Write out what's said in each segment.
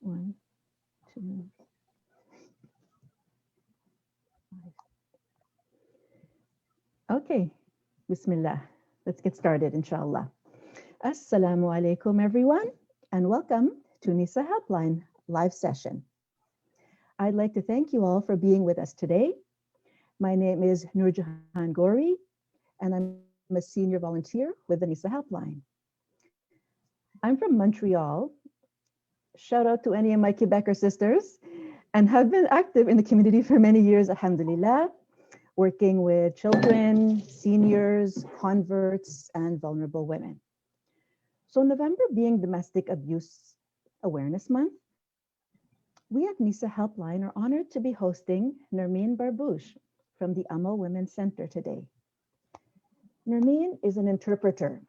One, two, five. Okay, Bismillah. Let's get started, inshallah. Assalamu alaikum, everyone, and welcome to Nisa Helpline live session. I'd like to thank you all for being with us today. My name is Nurjahan Gori, and I'm a senior volunteer with the Nisa Helpline. I'm from Montreal. Shout out to any of my Quebecer sisters, and have been active in the community for many years, alhamdulillah, working with children, seniors, converts, and vulnerable women. So November being Domestic Abuse Awareness Month, we at NISA Helpline are honored to be hosting Nermine Barbouch from the Amal Women's Center today. Nermine is an interpreter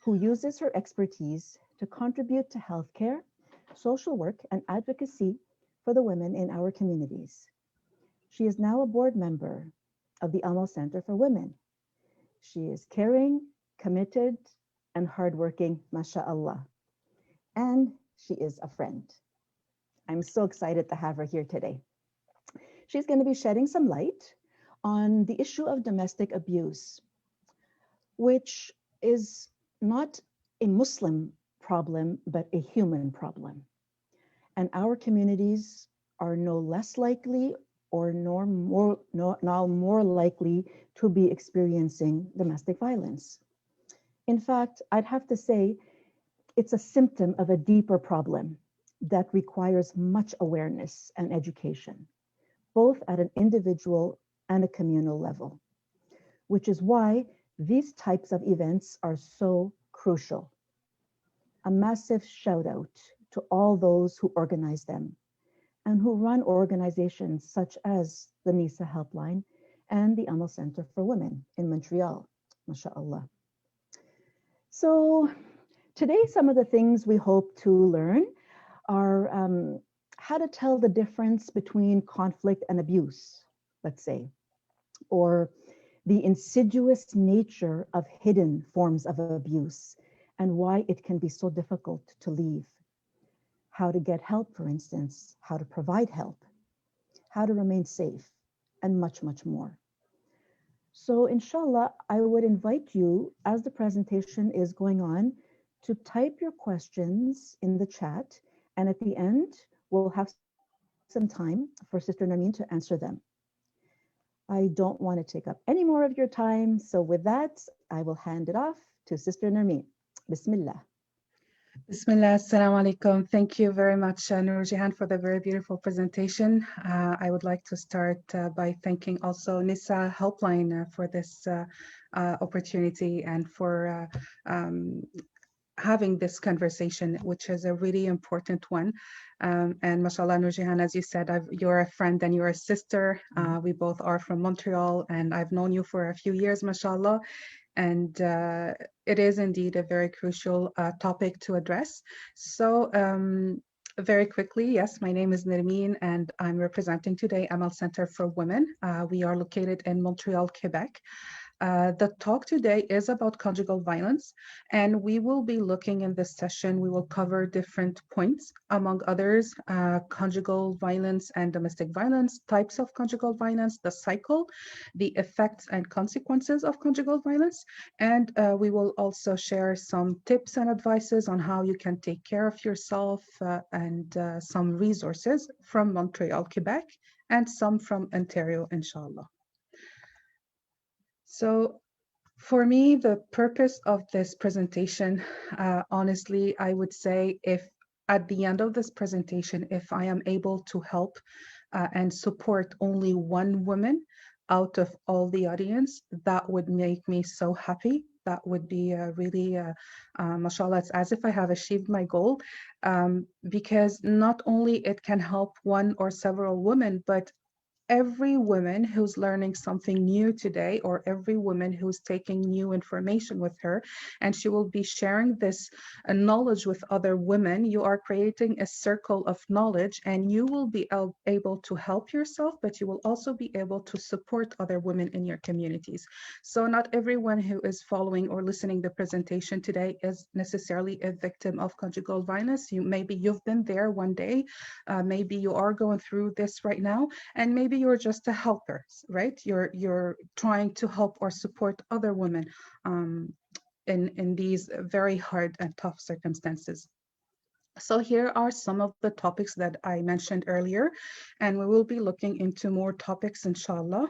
who uses her expertise to contribute to healthcare, social work, and advocacy for the women in our communities. She is now a board member of the Amal Center for Women. She is caring, committed, and hardworking, mashallah. And she is a friend. I'm so excited to have her here today. She's going to be shedding some light on the issue of domestic abuse, which is not a Muslim problem, but a human problem. And our communities are no less likely or now more likely to be experiencing domestic violence. In fact, I'd have to say it's a symptom of a deeper problem that requires much awareness and education, both at an individual and a communal level, which is why these types of events are so crucial. A massive shout out to all those who organize them and who run organizations such as the NISA Helpline and the Amal Center for Women in Montreal, mashallah. So today, some of the things we hope to learn are how to tell the difference between conflict and abuse, let's say, or the insidious nature of hidden forms of abuse and why it can be so difficult to leave. How to get help, for instance, how to provide help, how to remain safe, and much, much more. So inshallah, I would invite you, as the presentation is going on, to type your questions in the chat, and at the end, we'll have some time for Sister Nermine to answer them. I don't want to take up any more of your time, so with that, I will hand it off to Sister Nermine. Bismillah. Bismillah, assalamu alaikum. Thank you very much, Nurjahan, for the very beautiful presentation. I would like to start by thanking also NISA Helpline for this opportunity and for having this conversation, which is a really important one. And mashallah, Nurjahan, as you said, you're a friend and you're a sister. We both are from Montreal, and I've known you for a few years, mashallah. And it is indeed a very crucial topic to address. So very quickly, yes, my name is Nermine, and I'm representing today Amal Center for Women. We are located in Montreal, Quebec. The talk today is about conjugal violence, and we will be looking in this session, we will cover different points, among others, conjugal violence and domestic violence, types of conjugal violence, the cycle, the effects and consequences of conjugal violence, and we will also share some tips and advices on how you can take care of yourself and some resources from Montreal, Quebec, and some from Ontario, inshallah. So for me, the purpose of this presentation, honestly, I would say if at the end of this presentation, if I am able to help and support only one woman out of all the audience, that would make me so happy. That would be really, mashallah, it's as if I have achieved my goal, because not only it can help one or several women, but every woman who's learning something new today, or every woman who's taking new information with her, and she will be sharing this knowledge with other women, you are creating a circle of knowledge, and you will be able to help yourself, but you will also be able to support other women in your communities. So not everyone who is following or listening the presentation today is necessarily a victim of conjugal violence. Maybe you've been there one day, maybe you are going through this right now, and maybe you're just a helper, right? You're trying to help or support other women in these very hard and tough circumstances. So here are some of the topics that I mentioned earlier, and we will be looking into more topics, inshallah.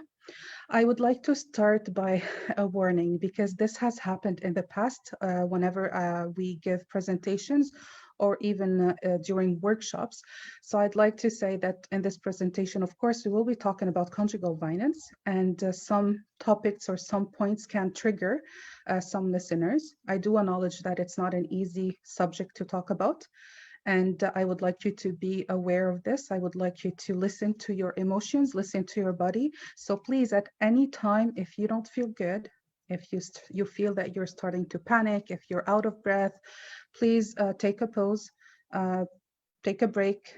I would like to start by a warning, because this has happened in the past whenever we give presentations or even during workshops. So I'd like to say that in this presentation, of course, we will be talking about conjugal violence, and some topics or some points can trigger some listeners. I do acknowledge that it's not an easy subject to talk about. And I would like you to be aware of this. I would like you to listen to your emotions, listen to your body. So please, at any time, if you don't feel good, if you feel that you're starting to panic, if you're out of breath, please take a pause, take a break,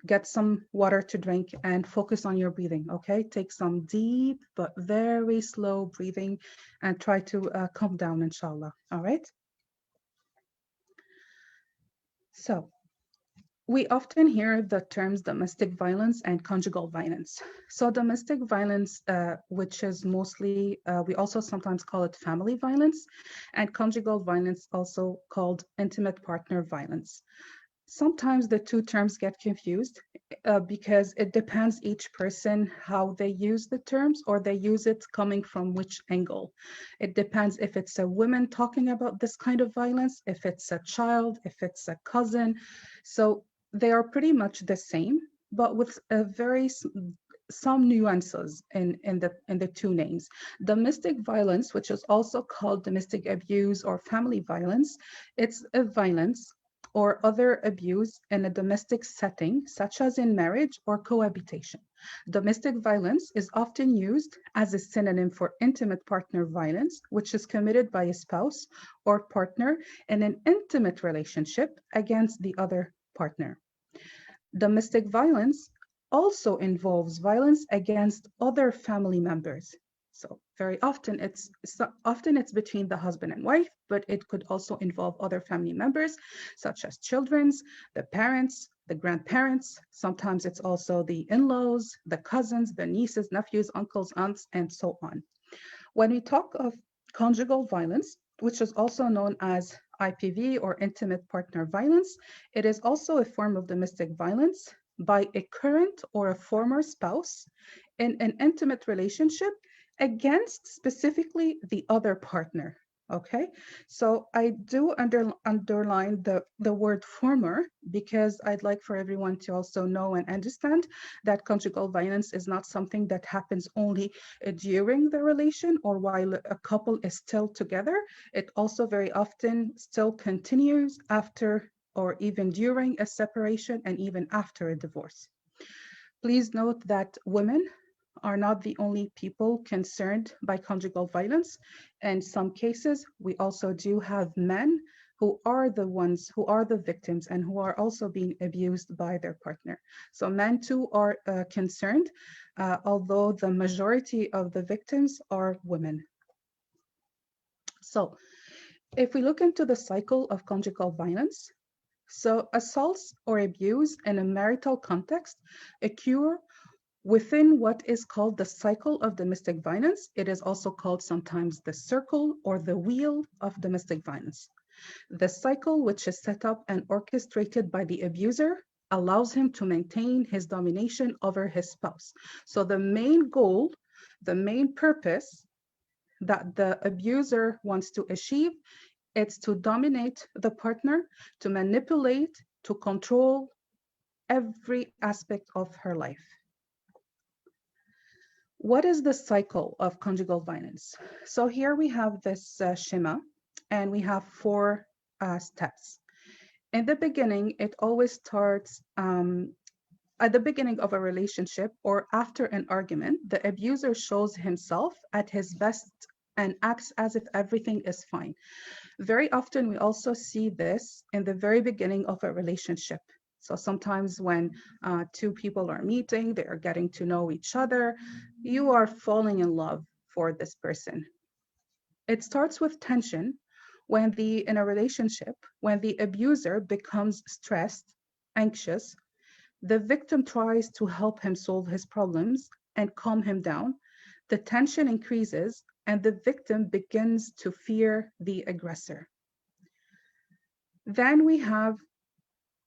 get some water to drink, and focus on your breathing, okay? Take some deep but very slow breathing and try to calm down, inshallah, all right? So, we often hear the terms domestic violence and conjugal violence. So domestic violence, which is mostly, we also sometimes call it family violence, and conjugal violence, also called intimate partner violence. Sometimes the two terms get confused because it depends each person how they use the terms, or they use it coming from which angle. It depends if it's a woman talking about this kind of violence, if it's a child, if it's a cousin. So they are pretty much the same, but with a some nuances in the two names. Domestic violence, which is also called domestic abuse or family violence, it's a violence or other abuse in a domestic setting, such as in marriage or cohabitation. Domestic violence is often used as a synonym for intimate partner violence, which is committed by a spouse or partner in an intimate relationship against the other partner. Domestic violence also involves violence against other family members. So very often it's between the husband and wife, but it could also involve other family members, such as children's, the parents, the grandparents. Sometimes it's also the in-laws, the cousins, the nieces, nephews, uncles, aunts, and so on. When we talk of conjugal violence, which is also known as IPV or intimate partner violence, it is also a form of domestic violence by a current or a former spouse in an intimate relationship against specifically the other partner. Okay, so I do underline the word former, because I'd like for everyone to also know and understand that conjugal violence is not something that happens only during the relation or while a couple is still together. It also very often still continues after or even during a separation and even after a divorce. Please note that women are not the only people concerned by conjugal violence. In some cases, we also do have men who are the victims and who are also being abused by their partner. So men too are concerned, although the majority of the victims are women. So if we look into the cycle of conjugal violence, so assaults or abuse in a marital context occur within what is called the cycle of domestic violence. It is also called sometimes the circle or the wheel of domestic violence. The cycle, which is set up and orchestrated by the abuser, allows him to maintain his domination over his spouse. So the main goal, the main purpose that the abuser wants to achieve, it's to dominate the partner, to manipulate, to control every aspect of her life. What is the cycle of conjugal violence? So here we have this schema, and we have four steps. In the beginning, it always starts at the beginning of a relationship or after an argument, the abuser shows himself at his best and acts as if everything is fine. Very often, we also see this in the very beginning of a relationship. So sometimes when two people are meeting, they are getting to know each other, you are falling in love for this person. It starts with tension in a relationship, when the abuser becomes stressed, anxious, the victim tries to help him solve his problems and calm him down. The tension increases and the victim begins to fear the aggressor. Then we have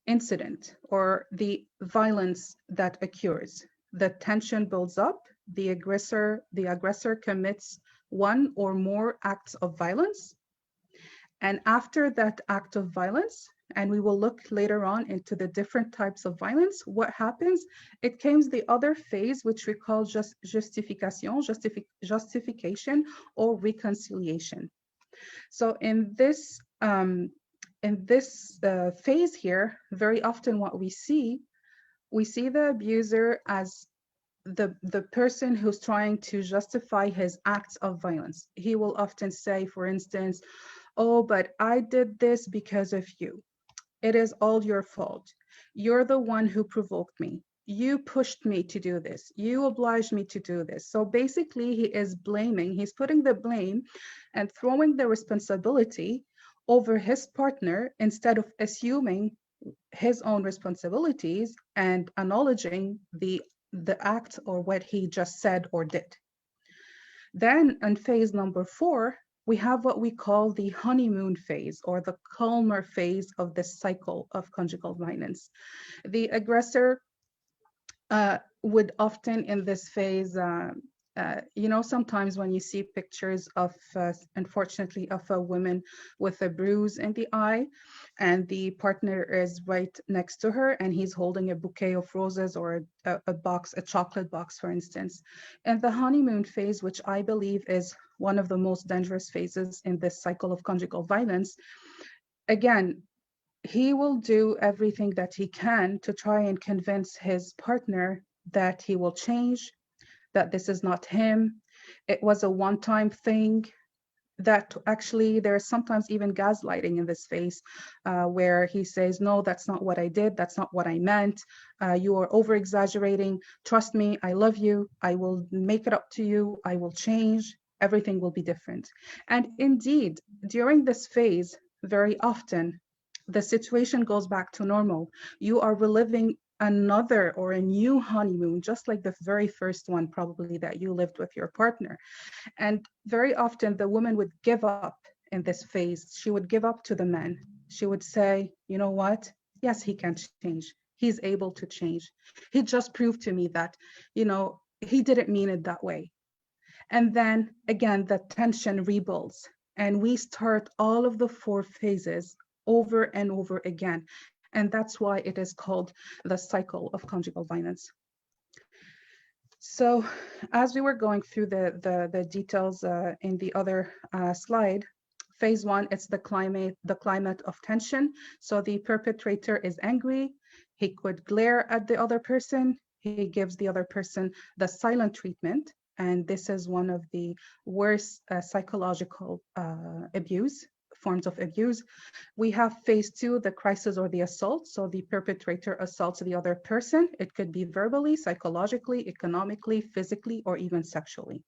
incident or the violence that occurs. The tension builds up, the aggressor commits one or more acts of violence. And after that act of violence, and we will look later on into the different types of violence, what happens? It comes the other phase, which we call justification or reconciliation. So in this phase here, very often what we see the abuser as the person who's trying to justify his acts of violence. He will often say, for instance, oh, but I did this because of you. It is all your fault. You're the one who provoked me. You pushed me to do this. You obliged me to do this. So basically, he's putting the blame and throwing the responsibility over his partner instead of assuming his own responsibilities and acknowledging the act or what he just said or did. Then in phase number 4, we have what we call the honeymoon phase or the calmer phase of this cycle of conjugal violence. The aggressor would often in this phase, sometimes when you see pictures of, unfortunately, of a woman with a bruise in the eye, and the partner is right next to her, and he's holding a bouquet of roses or a chocolate box, for instance. And the honeymoon phase, which I believe is one of the most dangerous phases in this cycle of conjugal violence, again, he will do everything that he can to try and convince his partner that he will change, that this is not him, it was a one-time thing, that actually there's sometimes even gaslighting in this phase where he says, no, that's not what I did, that's not what I meant, you are over-exaggerating, trust me, I love you, I will make it up to you, I will change, everything will be different. And indeed, during this phase, very often, the situation goes back to normal. You are reliving another or a new honeymoon, just like the very first one probably that you lived with your partner. And very often the woman would give up in this phase. She would give up to the man. She would say, you know what? Yes, he can change. He's able to change. He just proved to me that, he didn't mean it that way. And then again, the tension rebuilds and we start all of the 4 phases over and over again. And that's why it is called the cycle of conjugal violence. So as we were going through the details in the other slide, phase 1, it's the climate of tension. So the perpetrator is angry. He could glare at the other person. He gives the other person the silent treatment. And this is one of the worst psychological forms of abuse. We have phase 2, the crisis or the assault. So the perpetrator assaults the other person. It could be verbally, psychologically, economically, physically, or even sexually.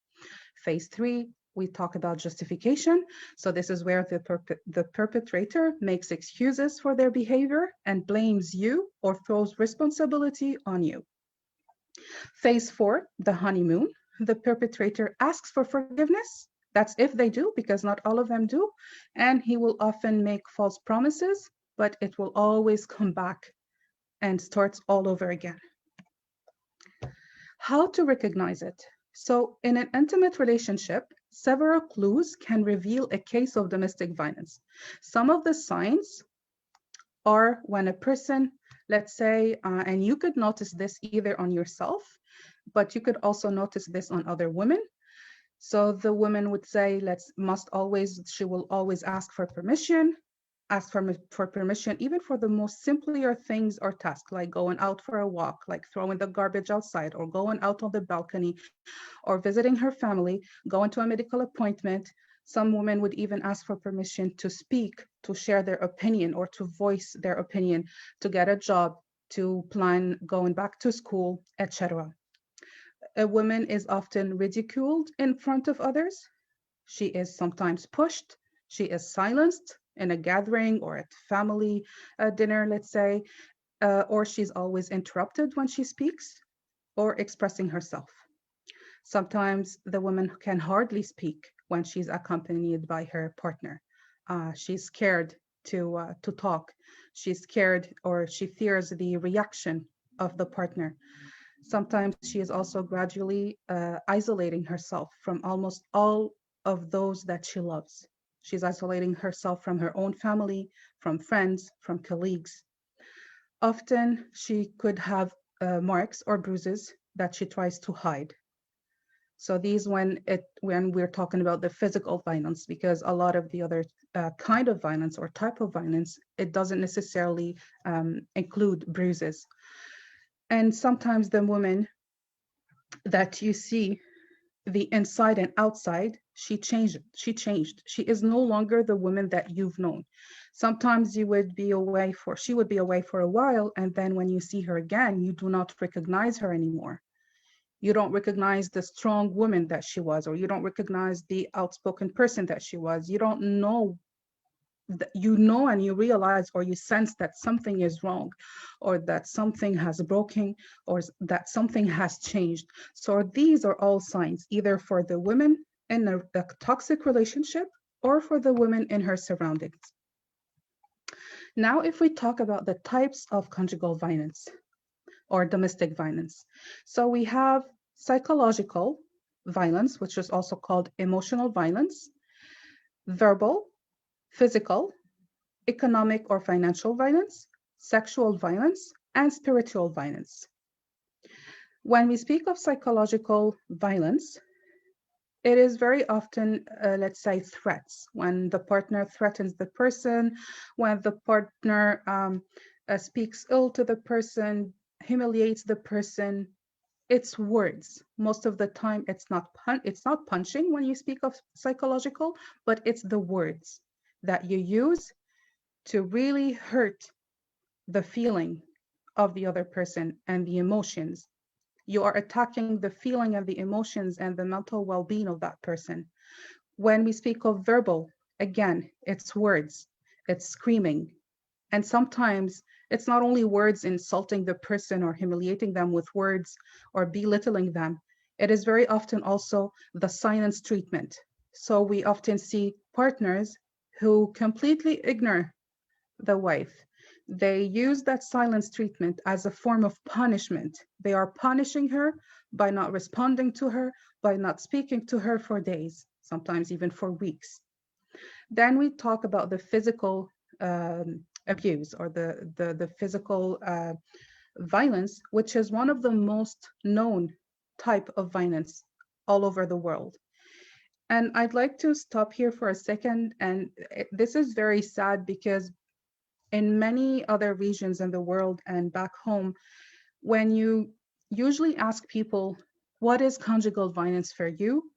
Phase 3, we talk about justification. So this is where the perpetrator makes excuses for their behavior and blames you or throws responsibility on you. Phase 4, the honeymoon. The perpetrator asks for forgiveness. That's if they do, because not all of them do. And he will often make false promises, but it will always come back and starts all over again. How to recognize it? So in an intimate relationship, several clues can reveal a case of domestic violence. Some of the signs are when a person, let's say, and you could notice this either on yourself, but you could also notice this on other women. So the woman would say, she will always ask for permission. ask for permission, even for the most simpler things or tasks, like going out for a walk, like throwing the garbage outside, or going out on the balcony, or visiting her family, going to a medical appointment. Some women would even ask for permission to speak, to share their opinion, or to voice their opinion, to get a job, to plan going back to school, etc. A woman is often ridiculed in front of others. She is sometimes pushed. She is silenced in a gathering or at family dinner, let's say, or she's always interrupted when she speaks or expressing herself. Sometimes the woman can hardly speak when she's accompanied by her partner. She's scared to talk. She's scared, or she fears the reaction of the partner. Sometimes she is also gradually isolating herself from almost all of those that she loves. She's isolating herself from her own family, from friends, from colleagues. Often she could have marks or bruises that she tries to hide. So these when we're talking about the physical violence, because a lot of the other kind of violence or type of violence, it doesn't necessarily include bruises. And sometimes the woman that you see, the inside and outside, she changed. She is no longer the woman that you've known. Sometimes she would be away for a while, and then when you see her again, you do not recognize her anymore. You don't recognize the strong woman that she was, or you don't recognize the outspoken person that she was. You don't know, and you realize, or you sense that something is wrong, or that something has broken, or that something has changed. So these are all signs, either for the woman in a toxic relationship or for the woman in her surroundings. Now, if we talk about the types of conjugal violence or domestic violence. So we have psychological violence, which is also called emotional violence, verbal, physical, economic or financial violence, sexual violence, and spiritual violence. When we speak of psychological violence, it is very often, let's say, threats. When the partner threatens the person, when the partner speaks ill to the person, humiliates the person, it's words. Most of the time, it's not punching when you speak of psychological, but it's the words that you use to really hurt the feeling of the other person and the emotions. You are attacking the feeling and the emotions and the mental well-being of that person. When we speak of verbal, again, it's words, it's screaming. And sometimes it's not only words insulting the person or humiliating them with words or belittling them. It is very often also the silence treatment. So we often see partners who completely ignore the wife. They use that silence treatment as a form of punishment. They are punishing her by not responding to her, by not speaking to her for days, sometimes even for weeks. Then we talk about the physical abuse or the physical violence, which is one of the most known type of violence all over the world. And I'd like to stop here for a second. And this is very sad because in many other regions in the world and back home, when you usually ask people, what is conjugal violence for you?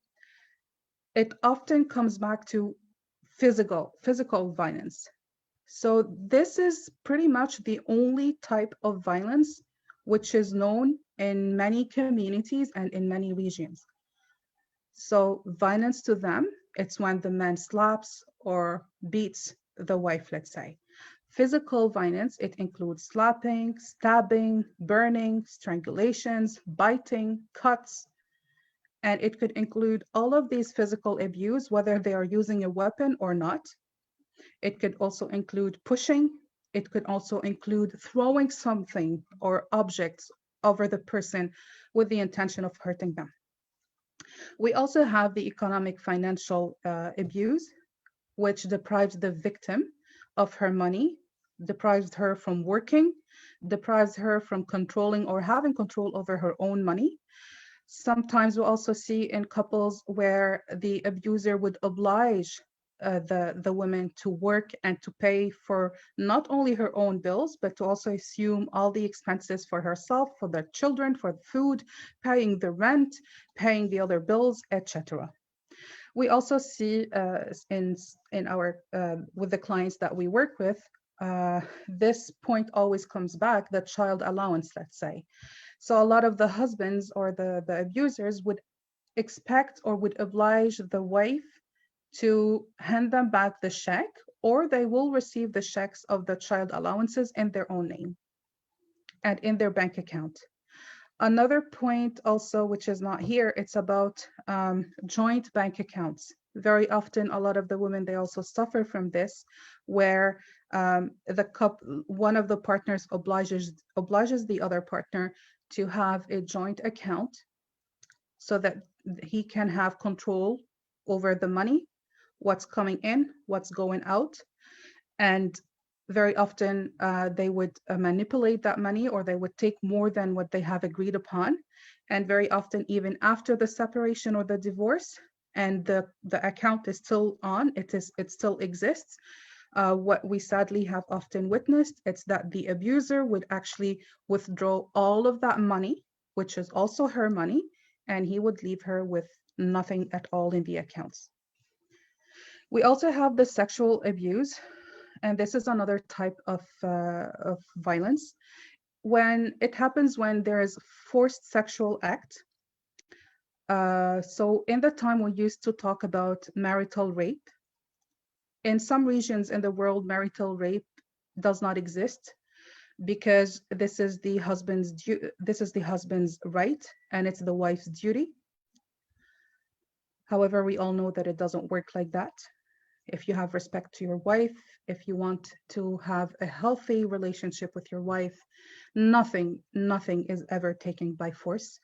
It often comes back to physical violence. So this is pretty much the only type of violence which is known in many communities and in many regions. So violence to them, it's when the man slaps or beats the wife, let's say. Physical violence, it includes slapping, stabbing, burning, strangulations, biting, cuts, and it could include all of these physical abuse, whether they are using a weapon or not. It could also include pushing. It could also include throwing something or objects over the person with the intention of hurting them. We also have the economic financial abuse, which deprives the victim of her money, deprives her from working, deprives her from controlling or having control over her own money. Sometimes we also see in couples where the abuser would oblige the woman to work and to pay for not only her own bills, but to also assume all the expenses for herself, for the children, for the food, paying the rent, paying the other bills, etc. We also see in our with the clients that we work with, this point always comes back, the child allowance, let's say. So a lot of the husbands or the abusers would expect or would oblige the wife to hand them back the check, or they will receive the checks of the child allowances in their own name and in their bank account. Another point also, which is not here, it's about joint bank accounts. Very often, a lot of the women, they also suffer from this, where one of the partners obliges the other partner to have a joint account so that he can have control over the money, what's coming in, what's going out. And very often they would manipulate that money, or they would take more than what they have agreed upon. And very often, even after the separation or the divorce, and the account is still on, it still exists. What we sadly have often witnessed, it's that the abuser would actually withdraw all of that money, which is also her money, and he would leave her with nothing at all in the accounts. We also have the sexual abuse, and this is another type of violence. When it happens when there is forced sexual act. So in the time we used to talk about marital rape. In some regions in the world, marital rape does not exist because this is the husband's right, and it's the wife's duty. However, we all know that it doesn't work like that. If you have respect to your wife, if you want to have a healthy relationship with your wife, nothing is ever taken by force.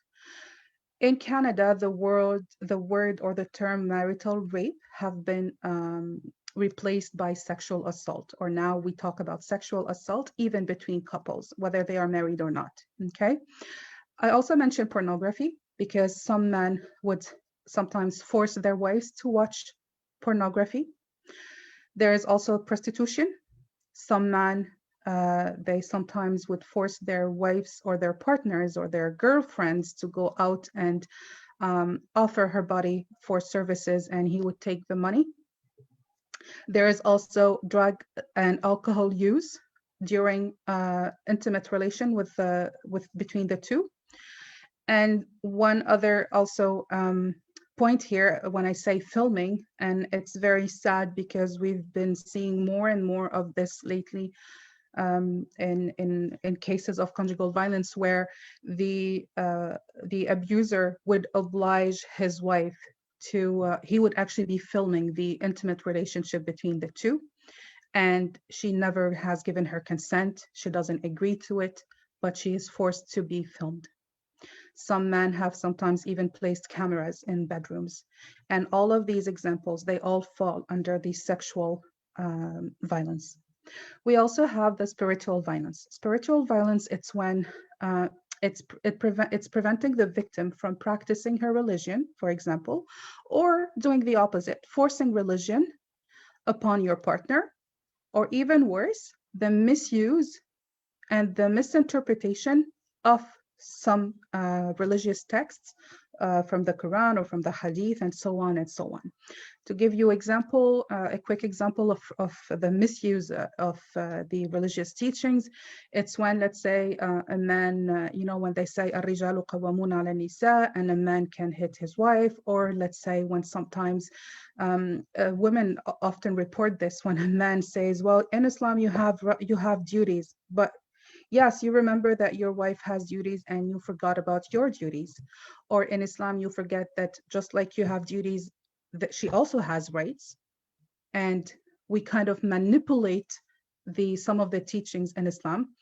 In Canada, the word or the term marital rape have been replaced by sexual assault, or now we talk about sexual assault even between couples, whether they are married or not, okay? I also mentioned pornography because some men would sometimes force their wives to watch pornography. There is also prostitution. Some men, they sometimes would force their wives or their partners or their girlfriends to go out and offer her body for services, and he would take the money. There is also drug and alcohol use during intimate relation between the two. And one other also point here when I say filming, and it's very sad because we've been seeing more and more of this lately in cases of conjugal violence, where the abuser would oblige his wife to, he would actually be filming the intimate relationship between the two, and she never has given her consent. She doesn't agree to it, but she is forced to be filmed. Some men have sometimes even placed cameras in bedrooms. And all of these examples, they all fall under the sexual violence. We also have the spiritual violence. Spiritual violence, it's when it's preventing the victim from practicing her religion, for example, or doing the opposite, forcing religion upon your partner, or even worse, the misuse and the misinterpretation of some religious texts from the Quran or from the Hadith, and so on and so on. To give you example, a quick example of the misuse of the religious teachings, it's when, let's say, a man, when they say الرجال قوامون على النساء, and a man can hit his wife, or let's say when sometimes women often report this, when a man says, well, in Islam you have duties, but yes, you remember that your wife has duties and you forgot about your duties. Or in Islam, you forget that just like you have duties, that she also has rights. And we kind of manipulate some of the teachings in Islam.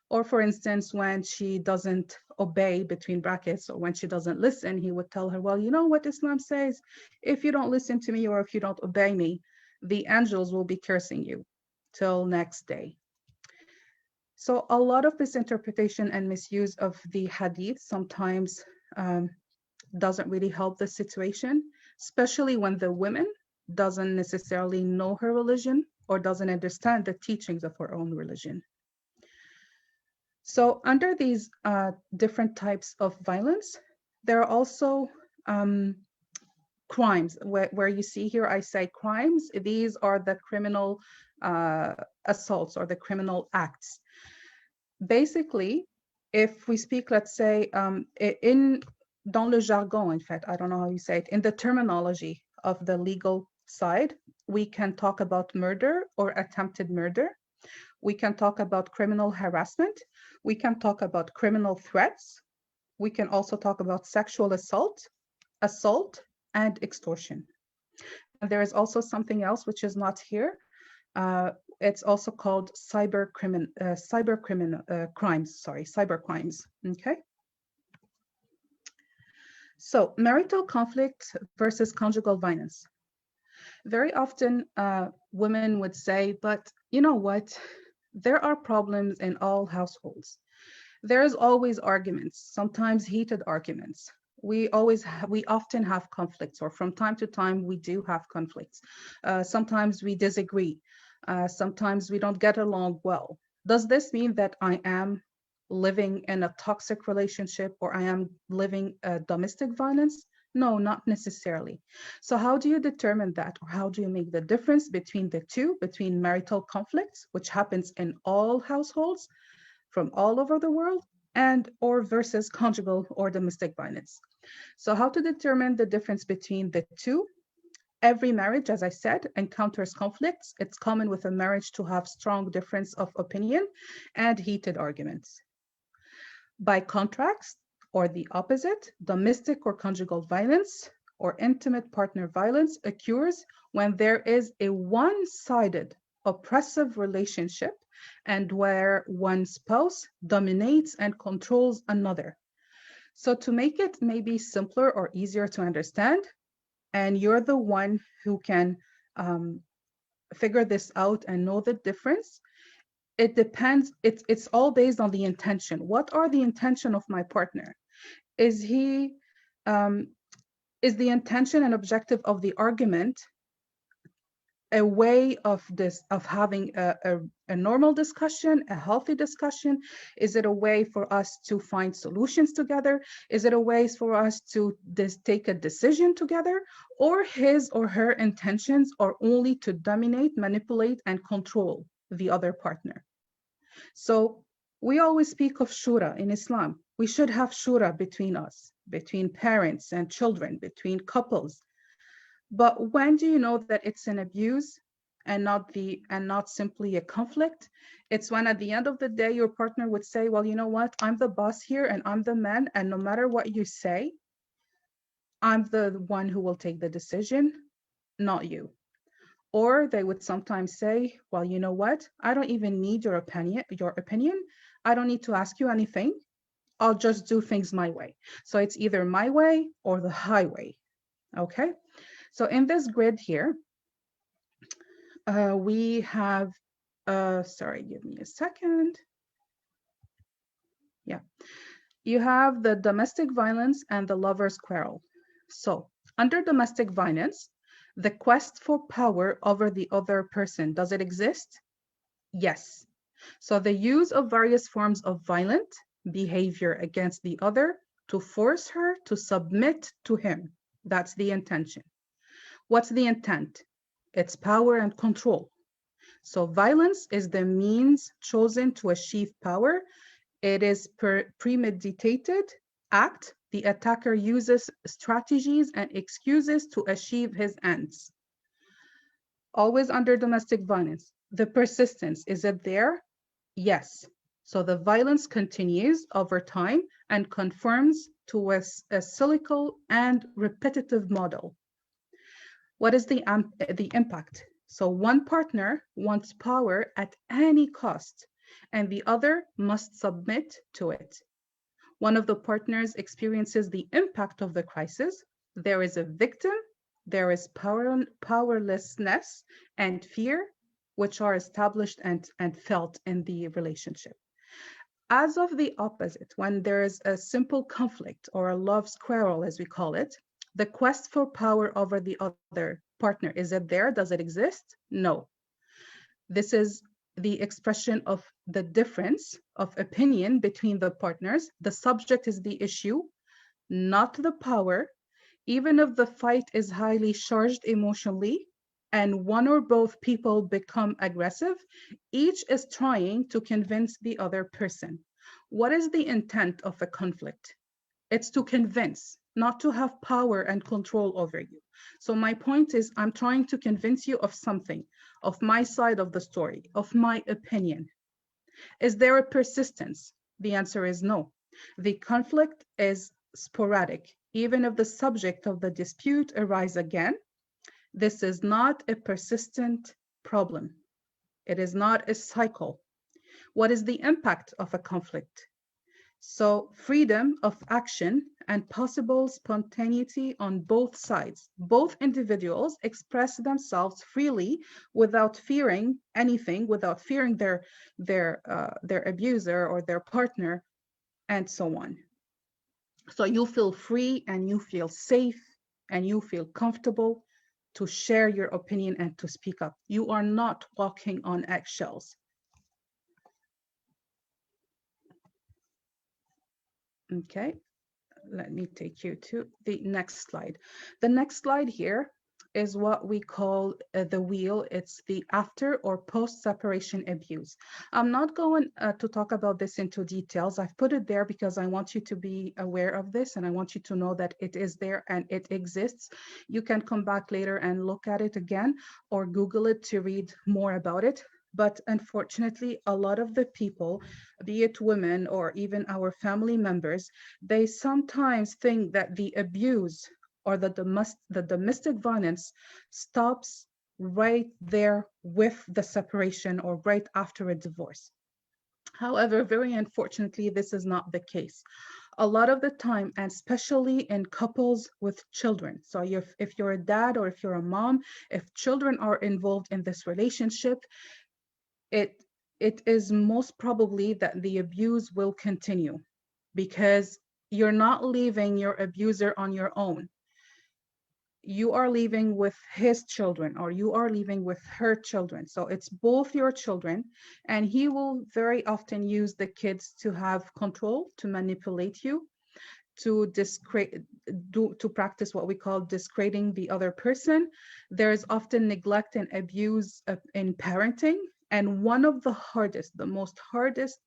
Or for instance, when she doesn't obey, between brackets, or when she doesn't listen, he would tell her, well, you know what Islam says? If you don't listen to me or if you don't obey me, the angels will be cursing you till next day. So a lot of this interpretation and misuse of the hadith sometimes doesn't really help the situation, especially when the women, doesn't necessarily know her religion or doesn't understand the teachings of her own religion. So under these different types of violence, there are also crimes, where you see here, I say crimes. These are the criminal assaults or the criminal acts. Basically, if we speak, let's say, dans le jargon, in fact, I don't know how you say it, in the terminology of the legal side, we can talk about murder or attempted murder. We can talk about criminal harassment. We can talk about criminal threats. We can also talk about sexual assault, and extortion. And there is also something else which is not here. It's also called cyber crimes. Okay. So marital conflict versus conjugal violence. Very often, women would say, but you know what? There are problems in all households. There's always arguments, sometimes heated arguments. We often have conflicts, or from time to time we do have conflicts. Sometimes we disagree. Sometimes we don't get along well. Does this mean that I am living in a toxic relationship, or I am living domestic violence? No, not necessarily. So how do you determine that, or how do you make the difference between the two, between marital conflicts, which happens in all households from all over the world, or versus conjugal or domestic violence? So how to determine the difference between the two? Every marriage, as I said, encounters conflicts. It's common with a marriage to have strong difference of opinion and heated arguments. By contrast, or the opposite, domestic or conjugal violence or intimate partner violence occurs when there is a one-sided oppressive relationship and where one spouse dominates and controls another. So to make it maybe simpler or easier to understand, and you're the one who can figure this out and know the difference, it depends. It's all based on the intention. What are the intention of my partner? Is the intention and objective of the argument a way of having a normal discussion, a healthy discussion? Is it a way for us to find solutions together? Is it a way for us to take a decision together? Or his or her intentions are only to dominate, manipulate, and control the other partner? So we always speak of shura in Islam. We should have shura between us, between parents and children, between couples. But when do you know that it's an abuse and not simply a conflict? It's when at the end of the day, your partner would say, well, you know what? I'm the boss here and I'm the man. And no matter what you say, I'm the one who will take the decision, not you. Or they would sometimes say, well, you know what? I don't even need your opinion. I don't need to ask you anything. I'll just do things my way. So it's either my way or the highway. Okay. So in this grid here, we have, sorry, give me a second. Yeah. You have the domestic violence and the lover's quarrel. So under domestic violence, the quest for power over the other person, does it exist? Yes. So the use of various forms of violent behavior against the other to force her to submit to him. That's the intention. What's the intent? It's power and control. So violence is the means chosen to achieve power. It is premeditated act. The attacker uses strategies and excuses to achieve his ends. Always under domestic violence. The persistence, is it there? Yes. So the violence continues over time and conforms to a cyclical and repetitive model. What is the impact? So one partner wants power at any cost, and the other must submit to it. One of the partners experiences the impact of the crisis. There is a victim, there is powerlessness and fear, which are established and felt in the relationship. As of the opposite, when there is a simple conflict or a love's quarrel, as we call it, the quest for power over the other partner. Is it there? Does it exist? No. This is the expression of the difference of opinion between the partners. The subject is the issue, not the power. Even if the fight is highly charged emotionally and one or both people become aggressive, each is trying to convince the other person. What is the intent of a conflict? It's to convince, not to have power and control over you. So my point is, I'm trying to convince you of something, of my side of the story, of my opinion. Is there a persistence? The answer is no. The conflict is sporadic. Even if the subject of the dispute arises again, this is not a persistent problem. It is not a cycle. What is the impact of a conflict? So freedom of action and possible spontaneity on both sides. Both individuals express themselves freely without fearing anything, without fearing their abuser or their partner, and so on. So you feel free and you feel safe and you feel comfortable to share your opinion and to speak up. You are not walking on eggshells. Okay, let me take you to the next slide. The next slide here is what we call the wheel. It's the after or post-separation abuse. I'm not going to talk about this into details. I've put it there because I want you to be aware of this and I want you to know that it is there and it exists. You can come back later and look at it again or Google it to read more about it. But unfortunately, a lot of the people, be it women or even our family members, they sometimes think that the abuse or the domestic violence stops right there with the separation or right after a divorce. However, very unfortunately, this is not the case. A lot of the time, and especially in couples with children. So if you're a dad or if you're a mom, if children are involved in this relationship, it is most probably that the abuse will continue because you're not leaving your abuser on your own. You are leaving with his children or you are leaving with her children. So it's both your children, and he will very often use the kids to have control, to manipulate you, to practice what we call discrediting the other person. There is often neglect and abuse in parenting. And one of the hardest, the most hardest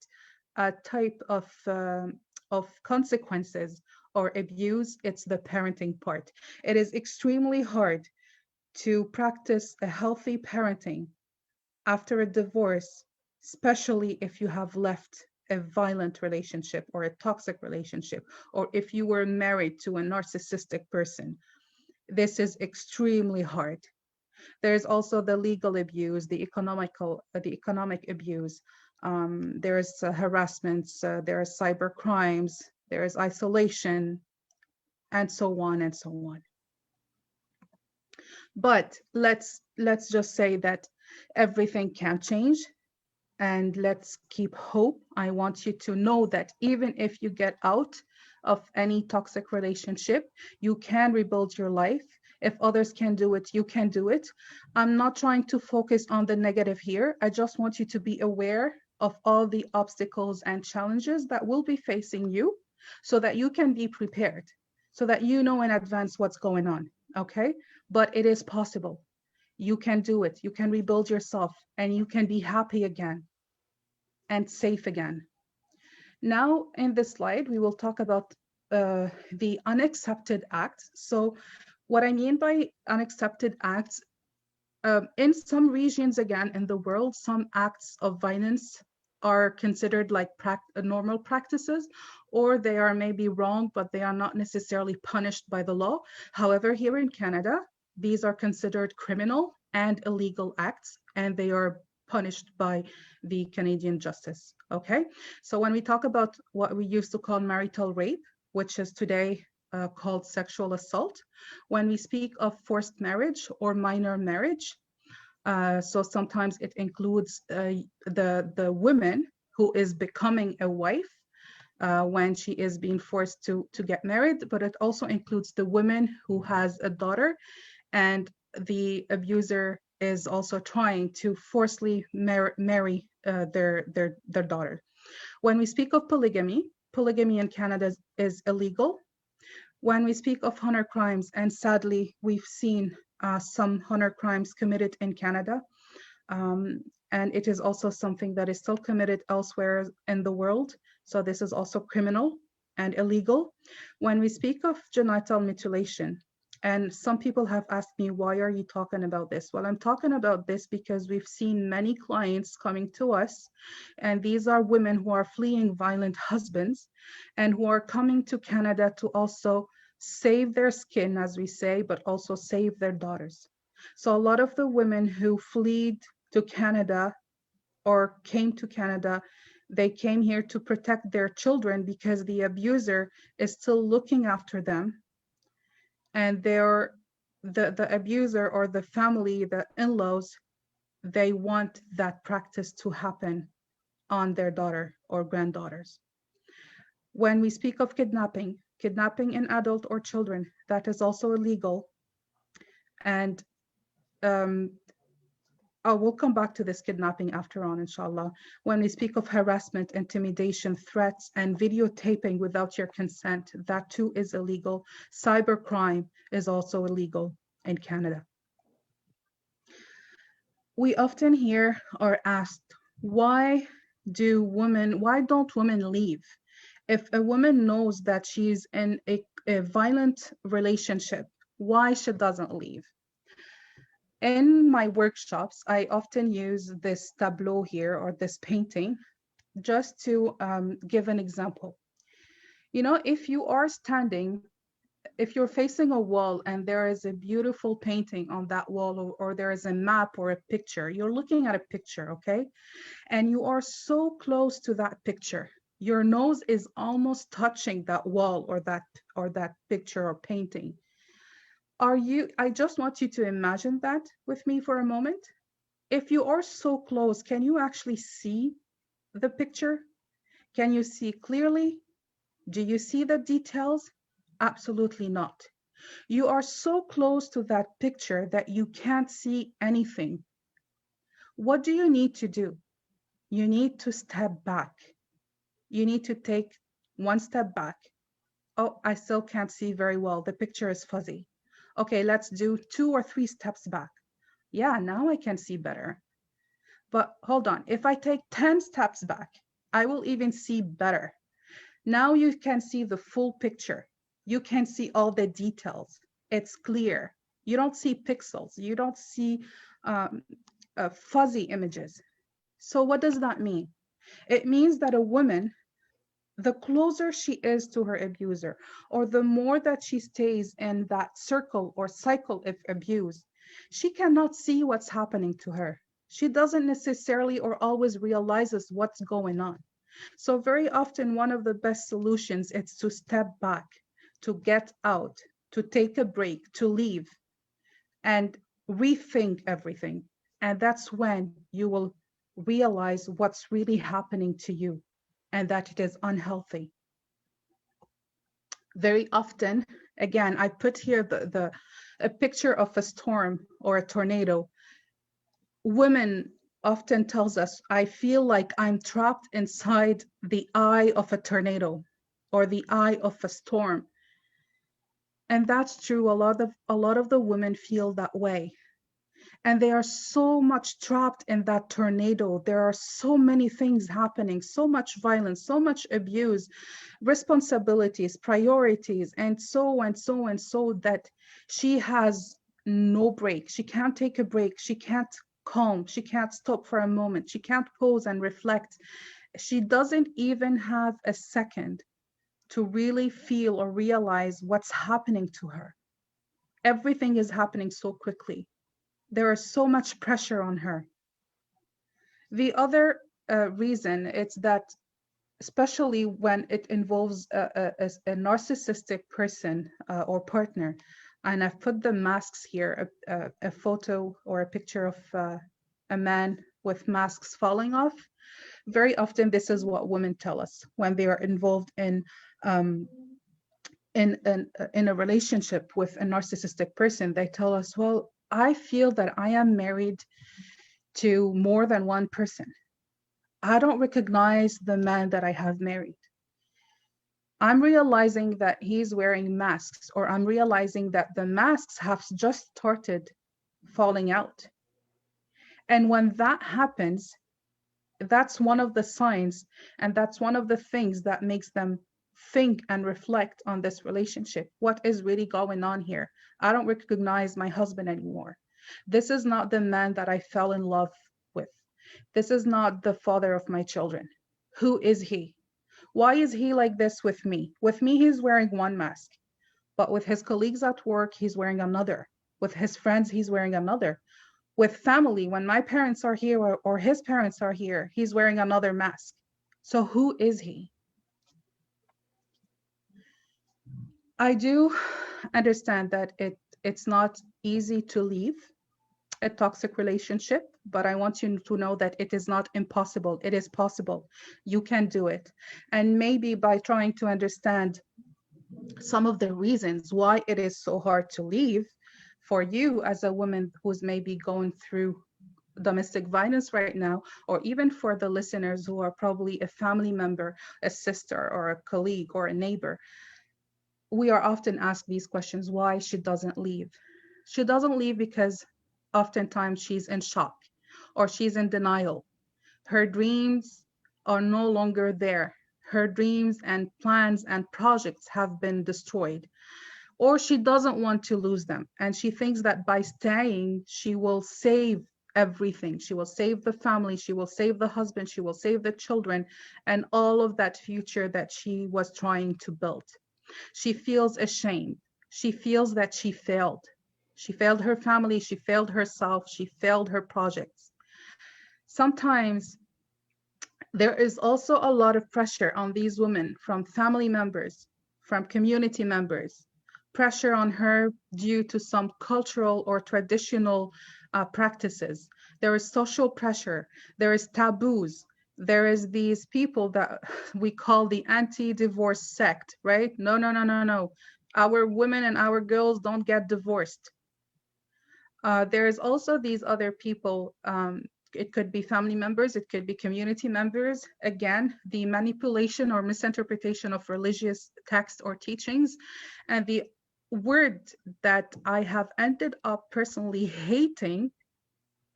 type of consequences or abuse, it's the parenting part. It is extremely hard to practice a healthy parenting after a divorce, especially if you have left a violent relationship or a toxic relationship, or if you were married to a narcissistic person. This is extremely hard. There's also the legal abuse, the economic abuse. There's harassments, there are cyber crimes, there is isolation, and so on and so on. But let's just say that everything can change, and let's keep hope. I want you to know that even if you get out of any toxic relationship, you can rebuild your life. If others can do it, you can do it. I'm not trying to focus on the negative here. I just want you to be aware of all the obstacles and challenges that will be facing you so that you can be prepared, so that you know in advance what's going on, okay? But it is possible. You can do it. You can rebuild yourself and you can be happy again and safe again. Now in this slide, we will talk about the unaccepted acts. So what I mean by unaccepted acts, in some regions again in the world, some acts of violence are considered like normal practices, or they are maybe wrong, but they are not necessarily punished by the law. However, here in Canada, these are considered criminal and illegal acts, and they are punished by the Canadian justice, okay? So when we talk about what we used to call marital rape, which is today called sexual assault, when we speak of forced marriage or minor marriage, so sometimes it includes the woman who is becoming a wife when she is being forced to get married, but it also includes the woman who has a daughter and the abuser is also trying to forcibly marry their daughter. When we speak of polygamy, polygamy in Canada is illegal. When we speak of honor crimes, and sadly, we've seen some honor crimes committed in Canada, and it is also something that is still committed elsewhere in the world. So this is also criminal and illegal. When we speak of genital mutilation, and some people have asked me, why are you talking about this? Well, I'm talking about this because we've seen many clients coming to us, and these are women who are fleeing violent husbands and who are coming to Canada to also save their skin, as we say, but also save their daughters. So a lot of the women who fled to Canada or came to Canada, they came here to protect their children because the abuser is still looking after them, and the abuser or the family, the in-laws, they want that practice to happen on their daughter or granddaughters. When we speak of kidnapping in adult or children, that is also illegal. And we'll come back to this kidnapping after on, inshallah. When we speak of harassment, intimidation, threats, and videotaping without your consent, that too is illegal. Cybercrime is also illegal in Canada. We often hear or asked, why don't women leave? If a woman knows that she's in a violent relationship, why she doesn't leave? In my workshops, I often use this tableau here, or this painting, just to give an example. You know, if you're facing a wall and there is a beautiful painting on that wall, or there is a map or a picture, you're looking at a picture, okay? And you are so close to that picture. Your nose is almost touching that wall or that picture or painting. I just want you to imagine that with me for a moment. If you are so close, can you actually see the picture? Can you see clearly? Do you see the details? Absolutely not. You are so close to that picture that you can't see anything. What do you need to do? You need to step back. You need to take one step back. Oh, I still can't see very well. The picture is fuzzy. Okay, let's do 2 or 3 steps back. Yeah, now I can see better. But hold on, if I take 10 steps back, I will even see better. Now you can see the full picture. You can see all the details. It's clear. You don't see pixels. You don't see fuzzy images. So what does that mean? It means that a woman, the closer she is to her abuser, or the more that she stays in that circle or cycle of abuse, she cannot see what's happening to her. She doesn't necessarily or always realizes what's going on. So very often, one of the best solutions is to step back, to get out, to take a break, to leave, and rethink everything. And that's when you will realize what's really happening to you, and that it is unhealthy. Very often, again, I put here a picture of a storm or a tornado. Women often tells us, I feel like I'm trapped inside the eye of a tornado or the eye of a storm. And that's true. A lot of the women feel that way. And they are so much trapped in that tornado. There are so many things happening, so much violence, so much abuse, responsibilities, priorities, and so that she has no break. She can't take a break. She can't calm. She can't stop for a moment. She can't pause and reflect. She doesn't even have a second to really feel or realize what's happening to her. Everything is happening so quickly. There is so much pressure on her. The other reason is that, especially when it involves a narcissistic person or partner, and I've put the masks here, a photo or a picture of a man with masks falling off. Very often, this is what women tell us when they are involved in a relationship with a narcissistic person. They tell us, well, I feel that I am married to more than one person. I don't recognize the man that I have married. I'm realizing that he's wearing masks, or I'm realizing that the masks have just started falling out. And when that happens, that's one of the signs, and that's one of the things that makes them think and reflect on this relationship. What is really going on here? I don't recognize my husband anymore. This is not the man that I fell in love with. This is not the father of my children. Who is he? Why is he like this with me? With me, he's wearing one mask, but with his colleagues at work, he's wearing another. With his friends, he's wearing another. With family, when my parents are here, or his parents are here, he's wearing another mask. So who is he? I do understand that it's not easy to leave a toxic relationship, but I want you to know that it is not impossible. It is possible. You can do it. And maybe by trying to understand some of the reasons why it is so hard to leave, for you as a woman who's maybe going through domestic violence right now, or even for the listeners who are probably a family member, a sister, or a colleague, or a neighbor, we are often asked these questions: why she doesn't leave. She doesn't leave because oftentimes she's in shock, or she's in denial. Her dreams are no longer there. Her dreams and plans and projects have been destroyed, or she doesn't want to lose them. And she thinks that by staying, she will save everything. She will save the family, she will save the husband, she will save the children, and all of that future that she was trying to build. She feels ashamed. She feels that she failed. She failed her family, she failed herself, she failed her projects. Sometimes there is also a lot of pressure on these women from family members, from community members, pressure on her due to some cultural or traditional practices. There is social pressure, there is taboos, there is these people that we call the anti-divorce sect, right? No, no, no, no, no. Our women and our girls don't get divorced. There is also these other people, it could be family members, it could be community members. Again, the manipulation or misinterpretation of religious texts or teachings. And the word that I have ended up personally hating,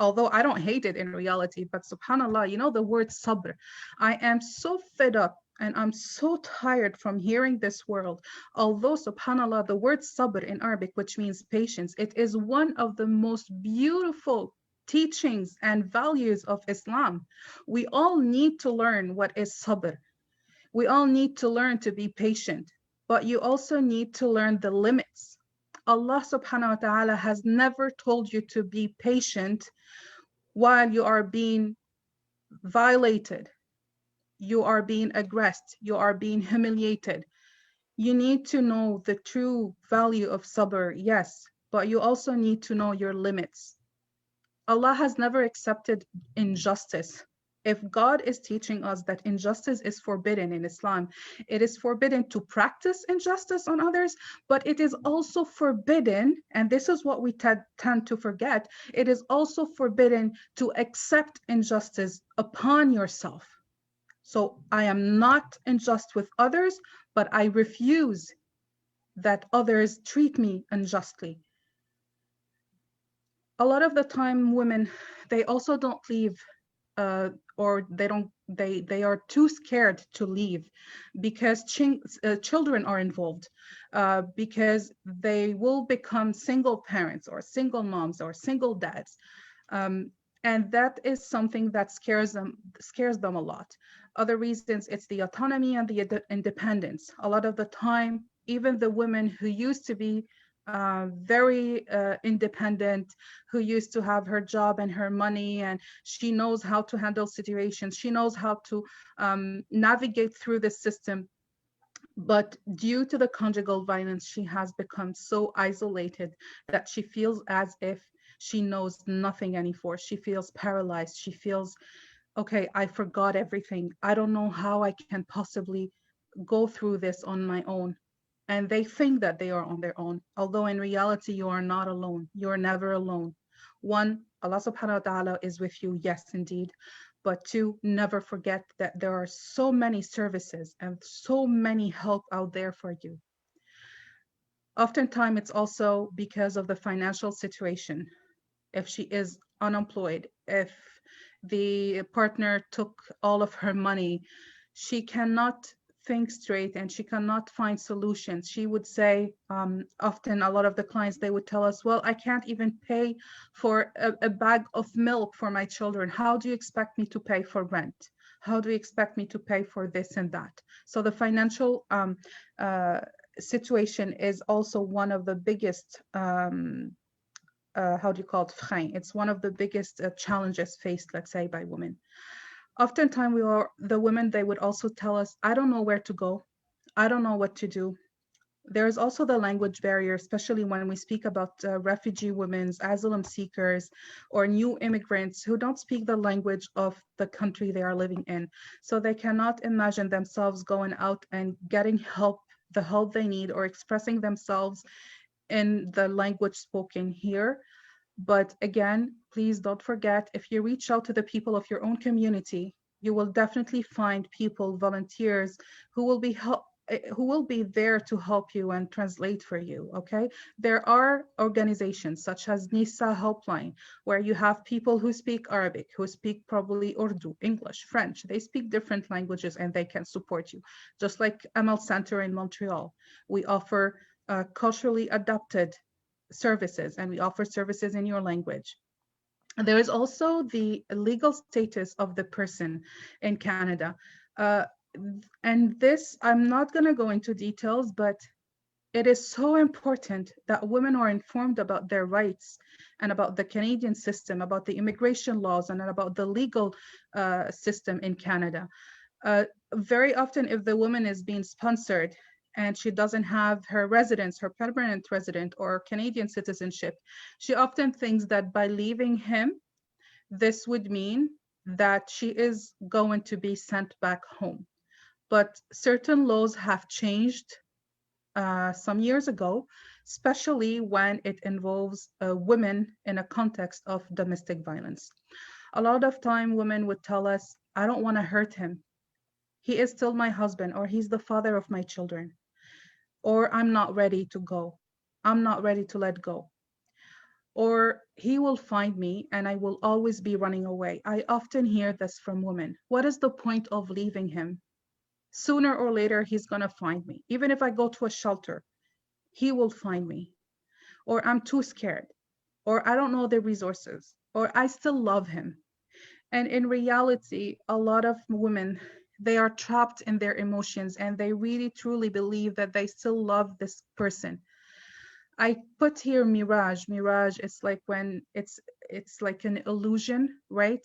although I don't hate it in reality, but subhanAllah, you know, the word sabr. I am so fed up and I'm so tired from hearing this word. Although subhanAllah, the word sabr in Arabic, which means patience, it is one of the most beautiful teachings and values of Islam. We all need to learn what is sabr. We all need to learn to be patient, but you also need to learn the limits. Allah subhanahu wa ta'ala has never told you to be patient while you are being violated, you are being aggressed, you are being humiliated. You need to know the true value of sabr, yes, but you also need to know your limits. Allah has never accepted injustice. If God is teaching us that injustice is forbidden in Islam, it is forbidden to practice injustice on others, but it is also forbidden, and this is what we tend to forget, it is also forbidden to accept injustice upon yourself. So I am not unjust with others, but I refuse that others treat me unjustly. A lot of the time, women, they also don't leave, or they are too scared to leave because children are involved, because they will become single parents or single moms or single dads, and that is something that scares them a lot. Other reasons, it's the autonomy and the independence. A lot of the time, even the women who used to be very independent, who used to have her job and her money, and she knows how to handle situations, she knows how to navigate through the system. But due to the conjugal violence, she has become so isolated that she feels as if she knows nothing anymore. She feels paralyzed. She feels, okay, I forgot everything. I don't know how I can possibly go through this on my own. and they think that they are on their own, although in reality, you are not alone. You are never alone. One, Allah subhanahu wa ta'ala is with you, yes, indeed. But two, never forget that there are so many services and so many help out there for you. Oftentimes, it's also because of the financial situation. If she is unemployed, if the partner took all of her money, she cannot think straight and she cannot find solutions. She would say, often a lot of the clients, they would tell us, well, I can't even pay for a bag of milk for my children. How do you expect me to pay for rent? How do you expect me to pay for this and that? So the financial situation is also one of the biggest how do you call it? It's one of the biggest challenges faced, let's say, by women. Oftentimes, the women, they would also tell us, I don't know where to go. I don't know what to do. There's also the language barrier, especially when we speak about refugee women, asylum seekers, or new immigrants who don't speak the language of the country they are living in. So they cannot imagine themselves going out and getting help, the help they need, or expressing themselves in the language spoken here. But again, please don't forget, if you reach out to the people of your own community, you will definitely find people, volunteers, who will be there to help you and translate for you, okay? There are organizations such as Nisa Helpline, where you have people who speak Arabic, who speak probably Urdu, English, French. They speak different languages and they can support you. Just like Amal Center in Montreal, we offer culturally adapted services, and we offer services in your language. There is also the legal status of the person in Canada. And this, I'm not going to go into details, but it is so important that women are informed about their rights and about the Canadian system, about the immigration laws, and about the legal system in Canada. Very often, if the woman is being sponsored and she doesn't have her residence, her permanent resident or Canadian citizenship, she often thinks that by leaving him, this would mean that she is going to be sent back home. But certain laws have changed some years ago, especially when it involves women in a context of domestic violence. A lot of time women would tell us, I don't want to hurt him. He is still my husband, or he's the father of my children, or I'm not ready to go. I'm not ready to let go. Or he will find me and I will always be running away. I often hear this from women. What is the point of leaving him? Sooner or later, he's going to find me. Even if I go to a shelter, he will find me. Or I'm too scared. Or I don't know the resources. Or I still love him. And in reality, a lot of women, they are trapped in their emotions and they really truly believe that they still love this person. I put here mirage. Mirage is like when it's like an illusion, right?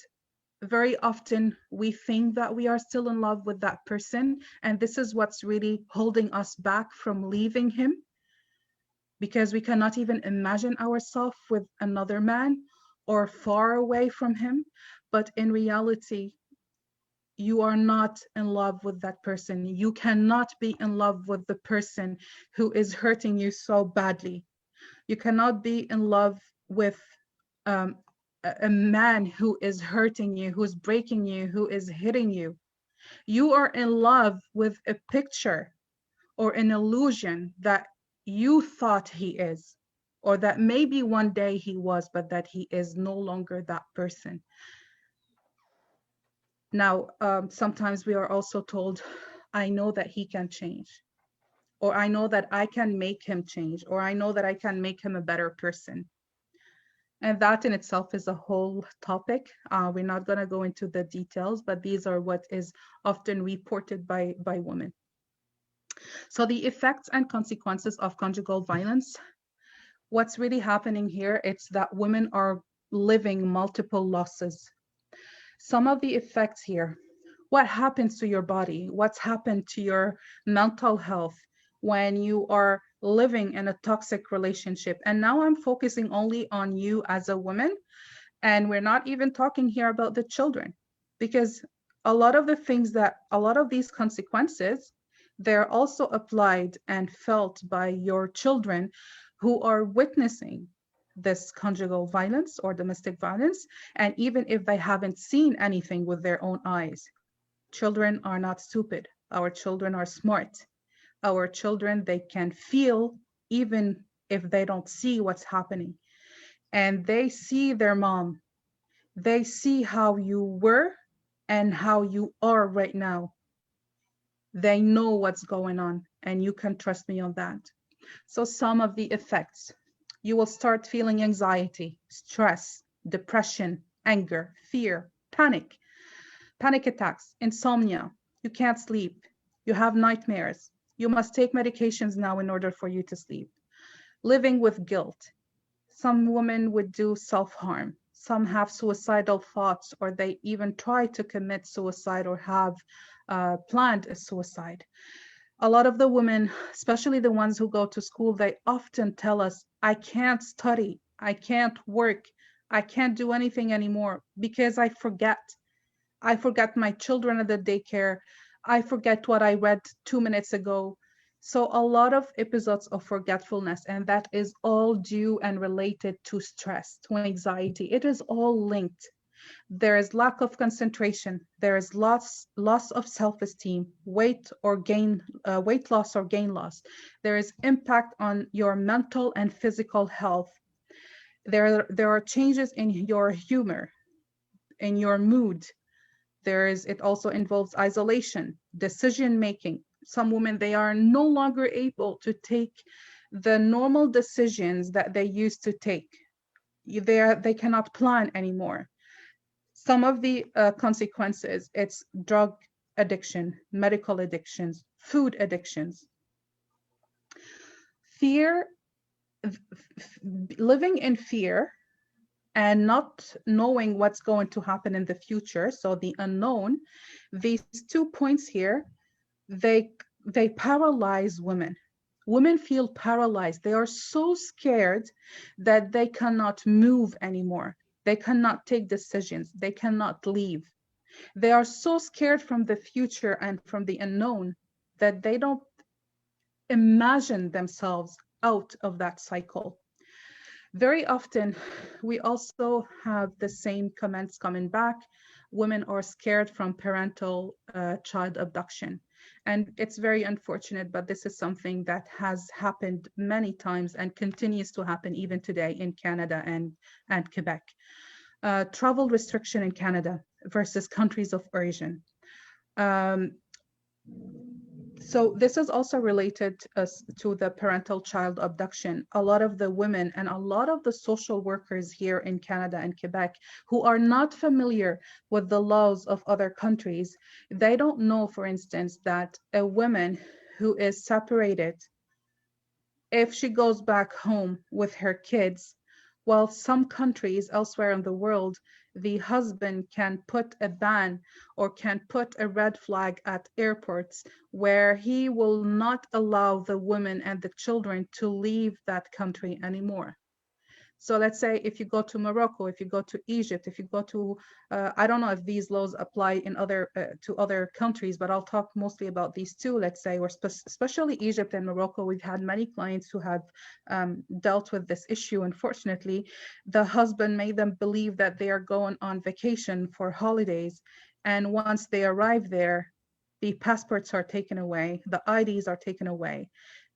Very often we think that we are still in love with that person, and this is what's really holding us back from leaving him, because we cannot even imagine ourselves with another man or far away from him. But in reality, you are not in love with that person. You cannot be in love with the person who is hurting you so badly. You cannot be in love with a man who is hurting you, who is breaking you, who is hitting you. You are in love with a picture or an illusion that you thought he is, or that maybe one day he was, but that he is no longer that person. Now, sometimes we are also told, I know that he can change, or I know that I can make him change, or I know that I can make him a better person. And that in itself is a whole topic. We're not going to go into the details, but these are what is often reported by women. So the effects and consequences of conjugal violence, what's really happening here, it's that women are living multiple losses. Some of the effects here, what happens to your body, what's happened to your mental health when you are living in a toxic relationship. And now I'm focusing only on you as a woman, and we're not even talking here about the children, because a lot of these consequences, they're also applied and felt by your children who are witnessing this conjugal violence or domestic violence. And even if they haven't seen anything with their own eyes, children are not stupid. Our children are smart. Our children, they can feel even if they don't see what's happening. And they see their mom. They see how you were and how you are right now. They know what's going on, and you can trust me on that. So some of the effects, you will start feeling anxiety, stress, depression, anger, fear, panic attacks, insomnia. You can't sleep. You have nightmares. You must take medications now in order for you to sleep. Living with guilt. Some women would do self-harm. Some have suicidal thoughts, or they even try to commit suicide or have planned a suicide. A lot of the women, especially the ones who go to school, they often tell us, I can't study, I can't work, I can't do anything anymore because I forget. I forgot my children at the daycare. I forget what I read 2 minutes ago. So a lot of episodes of forgetfulness, and that is all due and related to stress, to anxiety. It is all linked. There is lack of concentration. There is loss of self-esteem, weight loss or gain loss. There is impact on your mental and physical health. There are changes in your humor, in your mood. It also involves isolation, decision making. Some women, they are no longer able to take the normal decisions that they used to take. They cannot plan anymore. Some of the consequences, it's drug addiction, medical addictions, food addictions. Fear, living in fear and not knowing what's going to happen in the future, so the unknown, these 2 points here, they paralyze women. Women feel paralyzed. They are so scared that they cannot move anymore. They cannot take decisions. They cannot leave. They are so scared from the future and from the unknown that they don't imagine themselves out of that cycle. Very often, we also have the same comments coming back. Women are scared from parental child abduction. And it's very unfortunate, but this is something that has happened many times and continues to happen even today in Canada and Quebec. Travel restriction in Canada versus countries of origin. So this is also related to the parental child abduction. A lot of the women and a lot of the social workers here in Canada and Quebec who are not familiar with the laws of other countries, they don't know, for instance, that a woman who is separated, if she goes back home with her kids, while some countries elsewhere in the world, the husband can put a ban or can put a red flag at airports where he will not allow the women and the children to leave that country anymore. So let's say if you go to Morocco, if you go to Egypt, if you go to, I don't know if these laws apply in to other countries, but I'll talk mostly about these two, let's say, or especially Egypt and Morocco. We've had many clients who have dealt with this issue. Unfortunately, the husband made them believe that they are going on vacation for holidays. And once they arrive there, the passports are taken away, the IDs are taken away.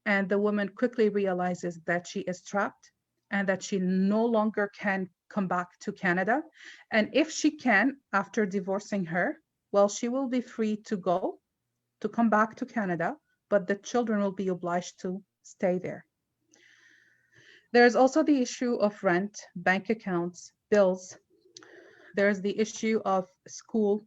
And the woman quickly realizes that she is trapped and that she no longer can come back to Canada. And if she can, after divorcing her, well, she will be free to come back to Canada, but the children will be obliged to stay there. There's also the issue of rent, bank accounts, bills. There's the issue of school,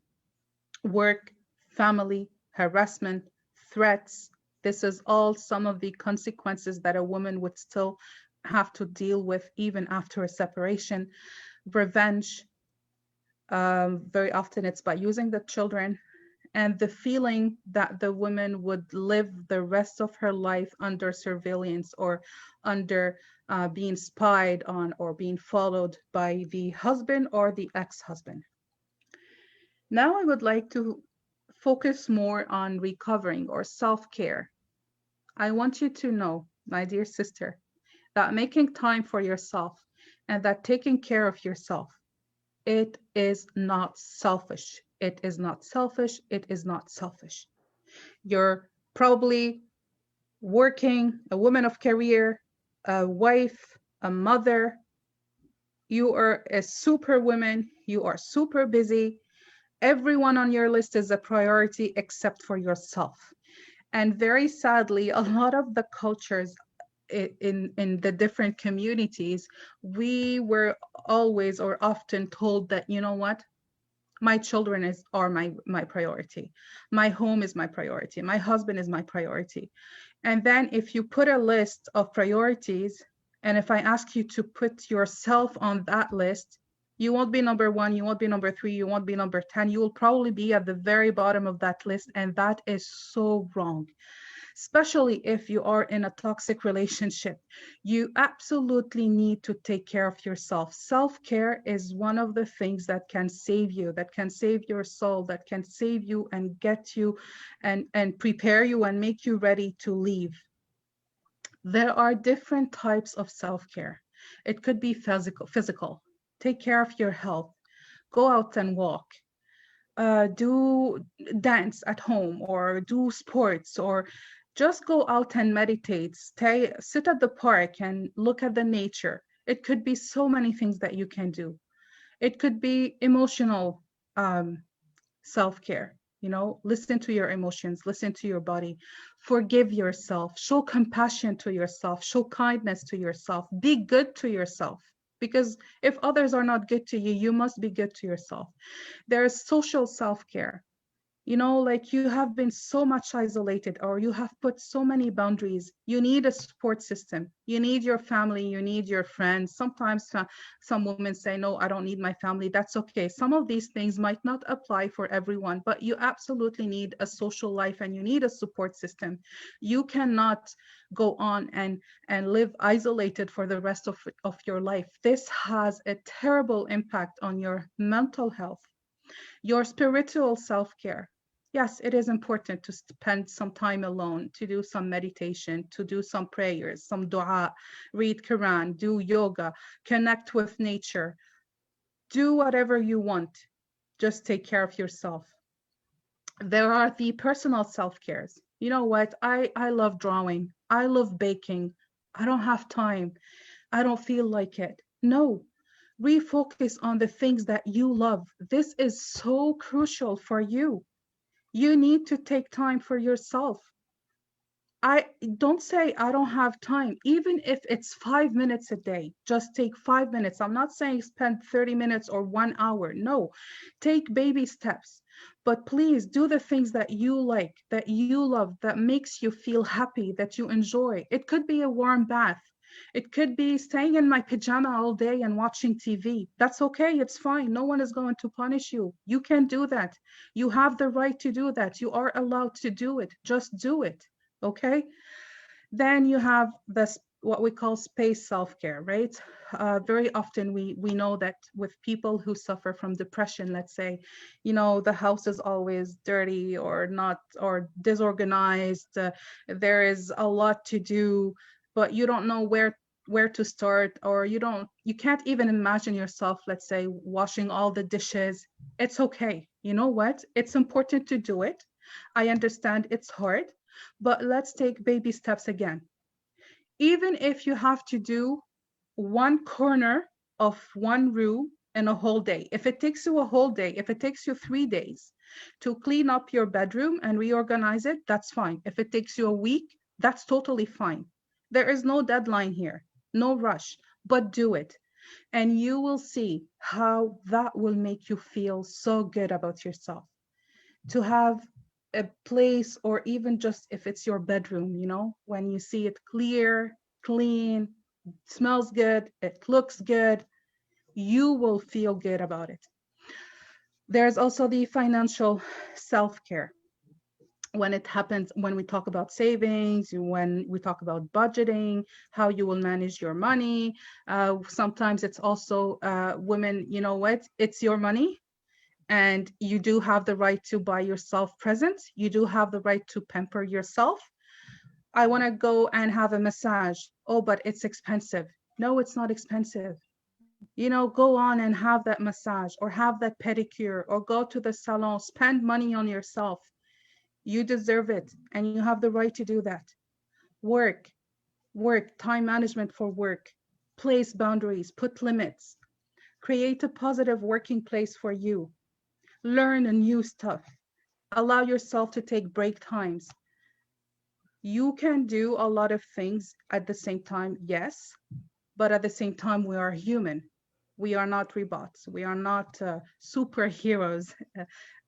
work, family, harassment, threats. This is all some of the consequences that a woman would still have to deal with even after a separation. Revenge, very often it's by using the children, and the feeling that the woman would live the rest of her life under surveillance or under being spied on or being followed by the husband or the ex-husband. Now I would like to focus more on recovering or self-care, I want you to know, my dear sister, that making time for yourself and that taking care of yourself, it is not selfish. It is not selfish. It is not selfish. You're probably working, a woman of career, a wife, a mother. You are a superwoman. You are super busy. Everyone on your list is a priority except for yourself. And very sadly, a lot of the cultures in the different communities, we were always or often told that, you know what, my children are my priority, my home is my priority, my husband is my priority. And then if you put a list of priorities, and if I ask you to put yourself on that list, you won't be number one, you won't be number three, you won't be number 10, you will probably be at the very bottom of that list. And that is so wrong, especially if you are in a toxic relationship. You absolutely need to take care of yourself. Self-care is one of the things that can save you, that can save your soul, that can save you and get you and prepare you and make you ready to leave. There are different types of self-care. It could be physical. Take care of your health. Go out and walk. Do dance at home or do sports, or just go out and meditate. Sit at the park and look at the nature. It could be so many things that you can do. It could be emotional self-care. Listen to your emotions, listen to your body, forgive yourself, show compassion to yourself, show kindness to yourself, be good to yourself. Because if others are not good to you, you must be good to yourself. There's social self-care. Like you have been so much isolated, or you have put so many boundaries. You need a support system. You need your family, you need your friends. Sometimes some women say, no, I don't need my family. That's okay. Some of these things might not apply for everyone, but you absolutely need a social life and you need a support system. You cannot go on and live isolated for the rest of your life. This has a terrible impact on your mental health. Your spiritual self-care. Yes, it is important to spend some time alone, to do some meditation, to do some prayers, some dua, read Quran, do yoga, connect with nature. Do whatever you want. Just take care of yourself. There are the personal self-cares. You know what? I love drawing. I love baking. I don't have time. I don't feel like it. No, refocus on the things that you love. This is so crucial for you. You need to take time for yourself. I don't say I don't have time. Even if it's 5 minutes a day, just take 5 minutes. I'm not saying spend 30 minutes or 1 hour. No, take baby steps. But please do the things that you like, that you love, that makes you feel happy, that you enjoy. It could be a warm bath. It could be staying in my pajama all day and watching TV. That's okay. It's fine. No one is going to punish you. You can do that. You have the right to do that. You are allowed to do it. Just do it. Okay? Then you have this, what we call space self-care, right? Very often we know that with people who suffer from depression, let's say, the house is always dirty or not, or disorganized. There is a lot to do, but you don't know where to start, or you can't even imagine yourself, let's say, washing all the dishes. It's okay. You know what? It's important to do it. I understand it's hard, but let's take baby steps again. Even if you have to do one corner of one room in a whole day, if it takes you a whole day, if it takes you 3 days to clean up your bedroom and reorganize it, that's fine. If it takes you a week, that's totally fine. There is no deadline here, no rush, but do it. And you will see how that will make you feel so good about yourself. To have a place, or even just if it's your bedroom, when you see it clear, clean, smells good, it looks good, you will feel good about it. There's also the financial self-care. When it happens, when we talk about savings, when we talk about budgeting, how you will manage your money. Sometimes it's also women, it's your money. and you do have the right to buy yourself presents. You do have the right to pamper yourself. I want to go and have a massage. Oh, but it's expensive. No, it's not expensive. You know, go on and have that massage or have that pedicure or go to the salon, spend money on yourself. You deserve it and you have the right to do that. Work, time management for work, place boundaries, put limits, create a positive working place for you, learn a new stuff, allow yourself to take break times. You can do a lot of things at the same time, yes, but at the same time, we are human. We are not robots. We are not superheroes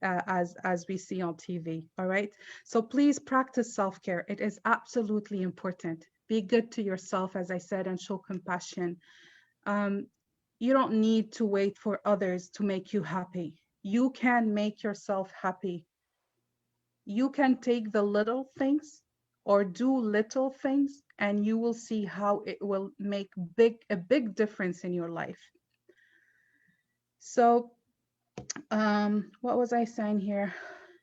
as we see on TV. All right. So please practice self-care. It is absolutely important. Be good to yourself, as I said, and show compassion. Um, you don't need to wait for others to make you happy. You can make yourself happy. You can take the little things or do little things and you will see how it will make a big difference in your life. So what was I saying here?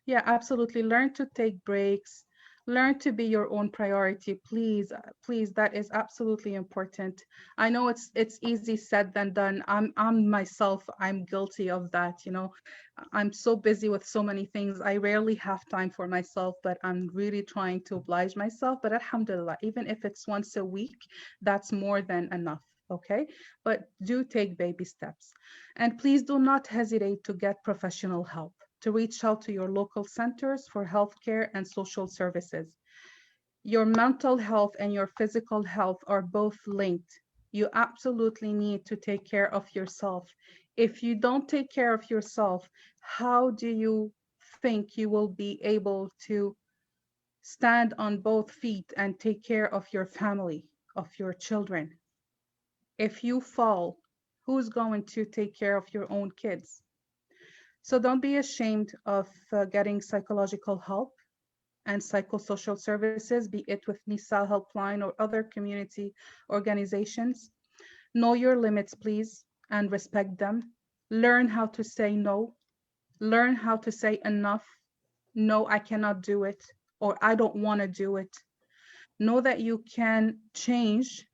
Yeah, absolutely. Learn to take breaks. Learn to be your own priority, please. Please, that is absolutely important. I know it's easy said than done. I'm myself, I'm guilty of that. You know, I'm so busy with so many things. I rarely have time for myself, but I'm really trying to oblige myself. But alhamdulillah, even if it's once a week, that's more than enough. Okay, but do take baby steps. And please do not hesitate to get professional help, to reach out to your local centers for healthcare and social services. Your mental health and your physical health are both linked. You absolutely need to take care of yourself. If you don't take care of yourself, how do you think you will be able to stand on both feet and take care of your family, of your children? If you fall, who's going to take care of your own kids? So don't be ashamed of getting psychological help and psychosocial services, be it with NISA Helpline or other community organizations. Know your limits, please, and respect them. Learn how to say no. Learn how to say enough. No, I cannot do it, or I don't want to do it. Know that you can change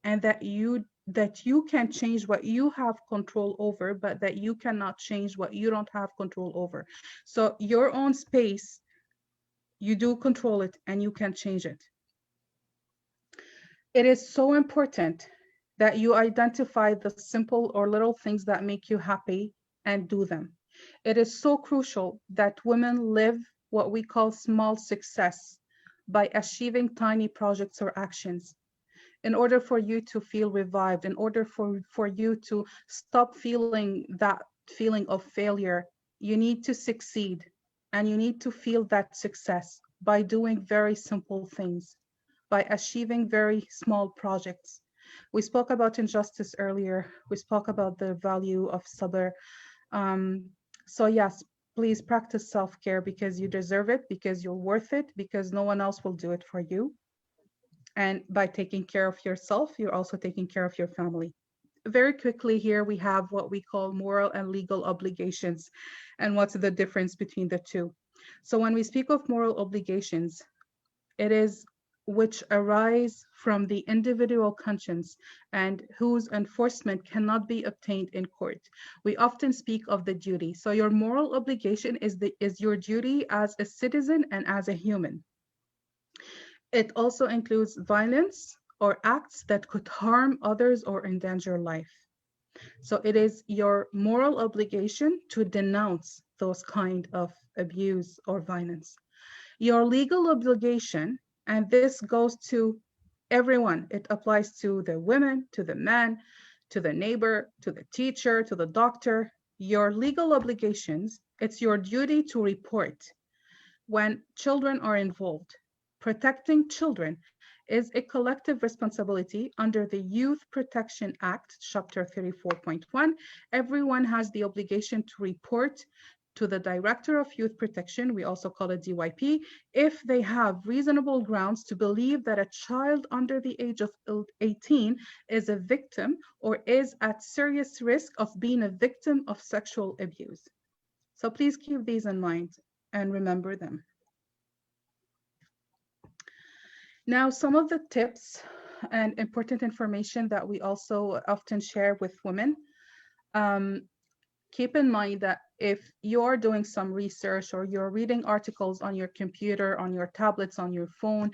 and that you can change what you have control over, but that you cannot change what you don't have control over. So your own space, you do control it and you can change it. It is so important that you identify the simple or little things that make you happy and do them. It is so crucial that women live what we call small success by achieving tiny projects or actions. In order for you to feel revived, in order for you to stop feeling that feeling of failure, you need to succeed and you need to feel that success by doing very simple things, by achieving very small projects. We spoke about injustice earlier. We spoke about the value of sabr. So yes, please practice self-care because you deserve it, because you're worth it, because no one else will do it for you. And by taking care of yourself, you're also taking care of your family. Very quickly here, we have what we call moral and legal obligations and what's the difference between the two. So when we speak of moral obligations, it is which arise from the individual conscience and whose enforcement cannot be obtained in court. We often speak of the duty. So your moral obligation is your duty as a citizen and as a human. It also includes violence or acts that could harm others or endanger life. So it is your moral obligation to denounce those kind of abuse or violence. Your legal obligation, and this goes to everyone, it applies to the women, to the man, to the neighbor, to the teacher, to the doctor. Your legal obligations, it's your duty to report when children are involved. Protecting children is a collective responsibility under the Youth Protection Act, Chapter 34.1. Everyone has the obligation to report to the Director of Youth Protection, we also call it DYP, if they have reasonable grounds to believe that a child under the age of 18 is a victim or is at serious risk of being a victim of sexual abuse. So please keep these in mind and remember them. Now, some of the tips and important information that we also often share with women. Keep in mind that if you're doing some research or you're reading articles on your computer, on your tablets, on your phone,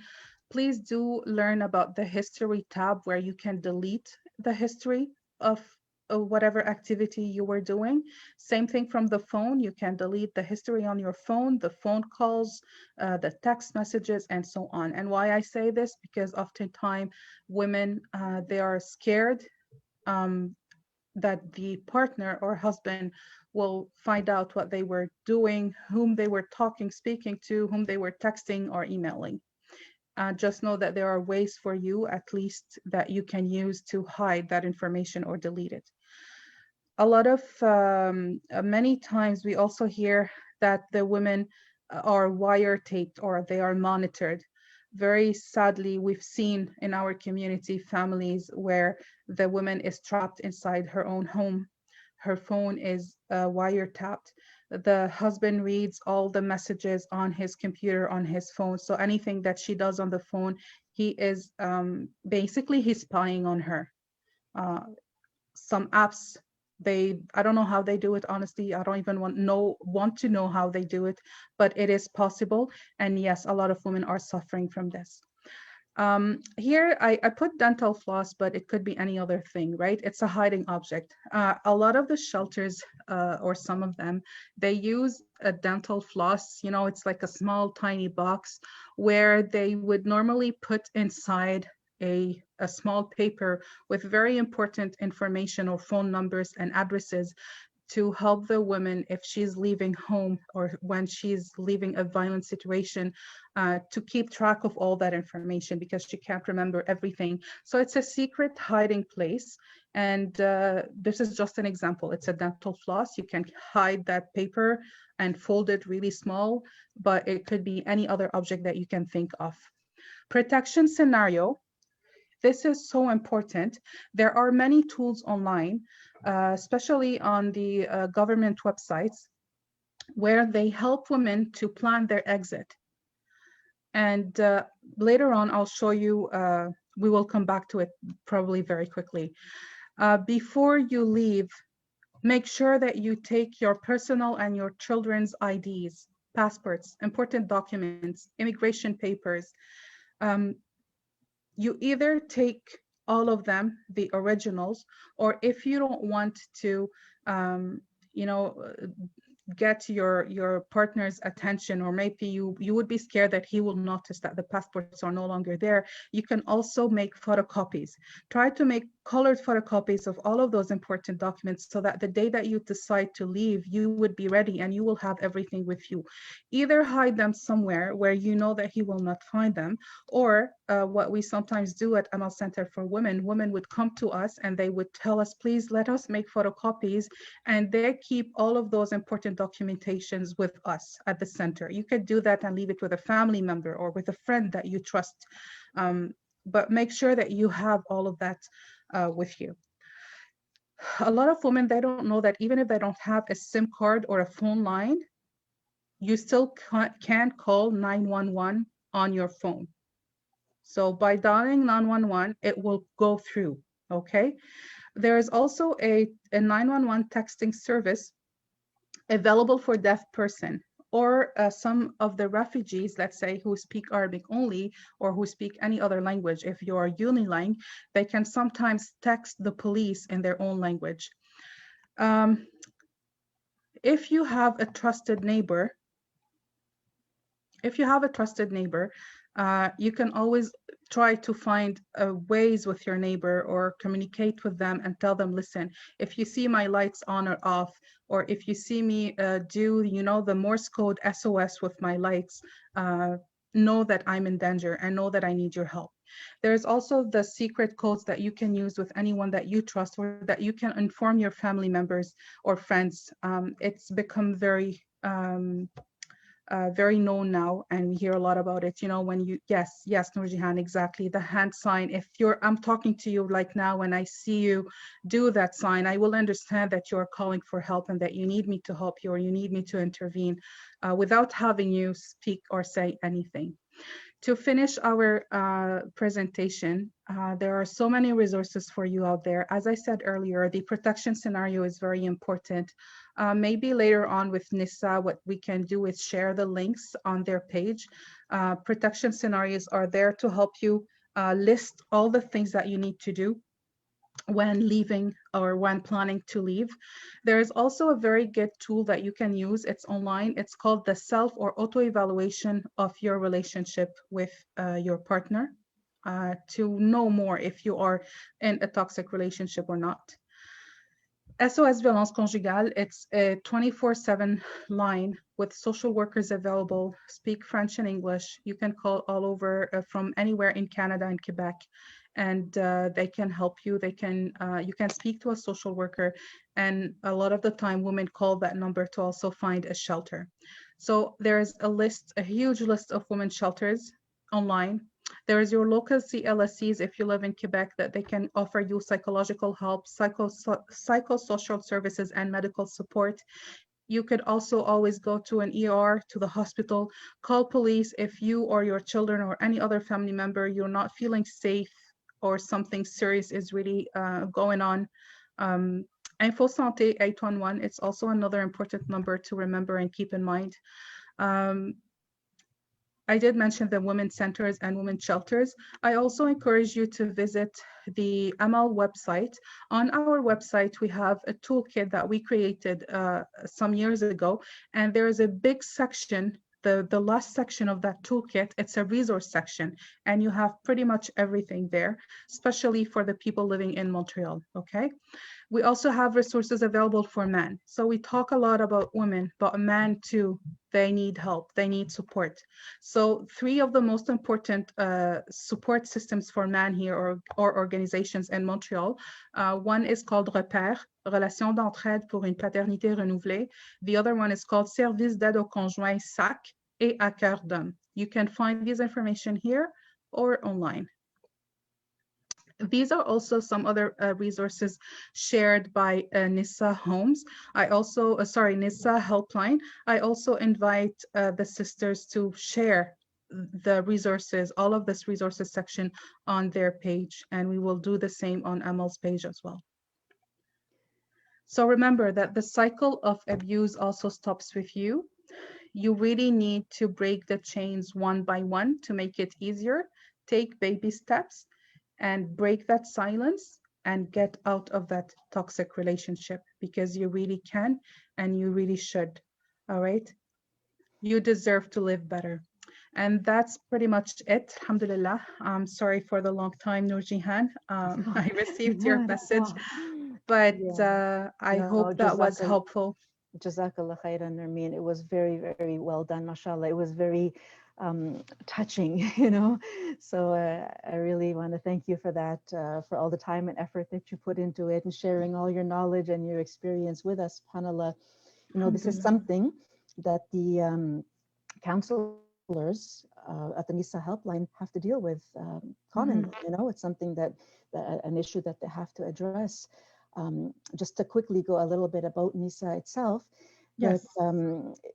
please do learn about the history tab where you can delete the history of whatever activity you were doing. Same thing from the phone. You can delete the history on your phone, the phone calls, the text messages, and so on. And why I say this, because oftentimes women, they are scared that the partner or husband will find out what they were doing, whom they were talking, speaking to, whom they were texting or emailing. Just know that there are ways for you, at least, that you can use to hide that information or delete it. A lot of, many times we also hear that the women are wiretaped or they are monitored. Very sadly, we've seen in our community families where the woman is trapped inside her own home. Her phone is wiretapped. The husband reads all the messages on his computer, on his phone. So anything that she does on the phone, he is basically he's spying on her. Some apps, I don't know how they do it, honestly. I don't even want to know how they do it, but it is possible. And yes, a lot of women are suffering from this. Here I put dental floss, but it could be any other thing, right? It's a hiding object. A lot of the shelters, or some of them, they use a dental floss. You know, it's like a small, tiny box where they would normally put inside a small paper with very important information or phone numbers and addresses to help the woman if she's leaving home or when she's leaving a violent situation, to keep track of all that information because she can't remember everything. So it's a secret hiding place. And this is just an example. It's a dental floss. You can hide that paper and fold it really small, but it could be any other object that you can think of. Protection scenario. This is so important. There are many tools online, especially on the government websites, where they help women to plan their exit. And later on, I'll show you, we will come back to it probably very quickly. Before you leave, make sure that you take your personal and your children's IDs, passports, important documents, immigration papers. You either take all of them, the originals, or if you don't want to, you know, get your partner's attention, or maybe you would be scared that he will notice that the passports are no longer there, you can also make photocopies. Try to make colored photocopies of all of those important documents so that the day that you decide to leave, you would be ready and you will have everything with you. Either hide them somewhere where you know that he will not find them, or what we sometimes do at Amal Center for Women, women would come to us and they would tell us, please let us make photocopies, and they keep all of those important documentations with us at the center. You could do that and leave it with a family member or with a friend that you trust, but make sure that you have all of that with you. A lot of women, they don't know that even if they don't have a SIM card or a phone line, you still can call 911 on your phone. So by dialing 911, it will go through, okay? There is also a 911 texting service available for deaf person, or some of the refugees, let's say, who speak Arabic only or who speak any other language. If you're unilingue, they can sometimes text the police in their own language. If you have a trusted neighbor, you can always try to find ways with your neighbor or communicate with them and tell them, listen, if you see my lights on or off, or if you see me do, you know, the Morse code SOS with my lights, know that I'm in danger and know that I need your help. There's also the secret codes that you can use with anyone that you trust, or that you can inform your family members or friends. It's become very very known now, and we hear a lot about it. You know, when you, yes, Nurjihan, exactly, the hand sign. If I'm talking to you like now, when I see you do that sign, I will understand that you're calling for help and that you need me to help you or you need me to intervene without having you speak or say anything. To finish our presentation, there are so many resources for you out there. As I said earlier, the protection scenario is very important. Maybe later on with Nissa, what we can do is share the links on their page. Protection scenarios are there to help you list all the things that you need to do when leaving or when planning to leave. There is also a very good tool that you can use. It's online. It's called the self or auto-evaluation of your relationship with your partner to know more if you are in a toxic relationship or not. SOS Violence Conjugale, it's a 24/7 line with social workers available, speak French and English. You can call all over from anywhere in Canada and Quebec, and they can help you. You can speak to a social worker, and a lot of the time women call that number to also find a shelter. So there's a huge list of women's shelters online. There is your local CLSCs if you live in Quebec, that they can offer you psychological help, psychosocial services, and medical support. You could also always go to an ER, to the hospital, call police if you or your children or any other family member, you're not feeling safe or something serious is really going on. Info Santé 811, it's also another important number to remember and keep in mind. I did mention the women's centers and women's shelters. I also encourage you to visit the Amal website. On our website, we have a toolkit that we created some years ago, and there is a big section, the last section of that toolkit, it's a resource section, and you have pretty much everything there, especially for the people living in Montreal, okay? We also have resources available for men. So we talk a lot about women, but men too, they need help, they need support. So 3 of the most important support systems for men here or organizations in Montreal. One is called Repère, Relation d'entraide pour une paternité renouvelée. The other one is called Service d'aide au conjoint SAC et à cœur d'homme. You can find this information here or online. These are also some other resources shared by Nissa Homes. Nissa Helpline. I also invite the sisters to share the resources, all of this resources section on their page, and we will do the same on Amal's page as well. So remember that the cycle of abuse also stops with you. You really need to break the chains one by one to make it easier. Take baby steps and break that silence and get out of that toxic relationship, because you really can and you really should. All right? You deserve to live better. And that's pretty much it. Alhamdulillah. I'm sorry for the long time, Nurjihan. I received your message, but I hope that was helpful. Jazakallah khairan, Nermine. It was very, very well done, mashallah. It was very touching, you know. So I really want to thank you for that, for all the time and effort that you put into it and sharing all your knowledge and your experience with us, subhanAllah. You know, this is something that the counselors at the Nisa helpline have to deal with commonly. You know, it's something that an issue that they have to address. Just to quickly go a little bit about Nisa itself, yes.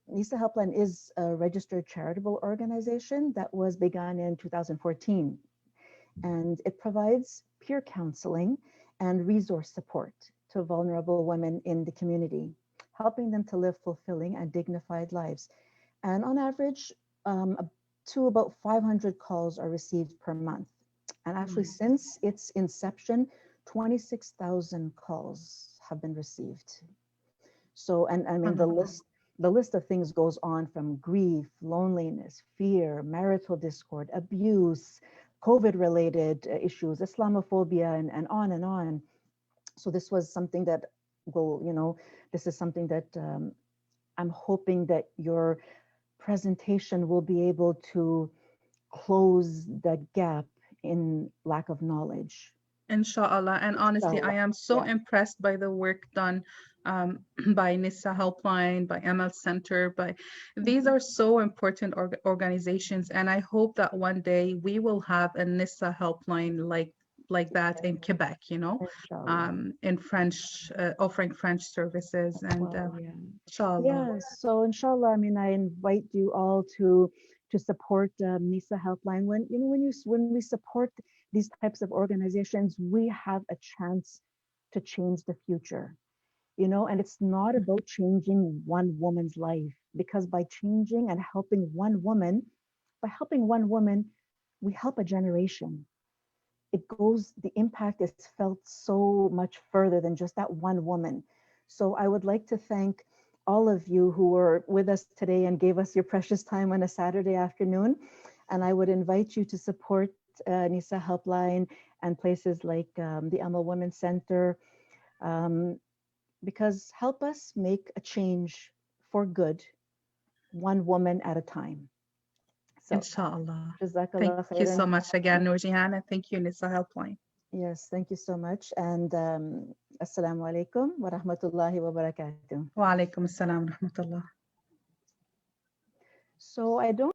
Nisa Helpline is a registered charitable organization that was begun in 2014, and it provides peer counseling and resource support to vulnerable women in the community, helping them to live fulfilling and dignified lives. And on average, to about 500 calls are received per month. And actually, since its inception, 26,000 calls have been received. So, and I mean, the list of things goes on, from grief, loneliness, fear, marital discord, abuse, COVID-related issues, Islamophobia, and on and on. So this was something that will, you know, this is something that I'm hoping that your presentation will be able to close that gap in lack of knowledge. Inshallah. And honestly, I am so impressed by the work done by Nisa Helpline, by Amal Center, these are so important organizations, and I hope that one day we will have a Nisa Helpline like that in Quebec, Inshallah. in French, offering French services, and Well, yeah. inshallah. Yes. So inshallah, I mean, I invite you all to support NISA Helpline. When we support these types of organizations, we have a chance to change the future. And it's not about changing one woman's life, because by changing and helping one woman, we help a generation. The impact is felt so much further than just that one woman. So I would like to thank all of you who were with us today and gave us your precious time on a Saturday afternoon. And I would invite you to support NISA Helpline and places like the Amal Women's Center, because help us make a change for good, one woman at a time. So, Inshallah. Thank Jazakallah you so khairan. much again, Nurjihan, and thank you, Nisa Helpline. Yes, thank you so much. And Assalamu alaikum wa rahmatullahi wa barakatuh. Wa alaikum assalam wa rahmatullah. So I don't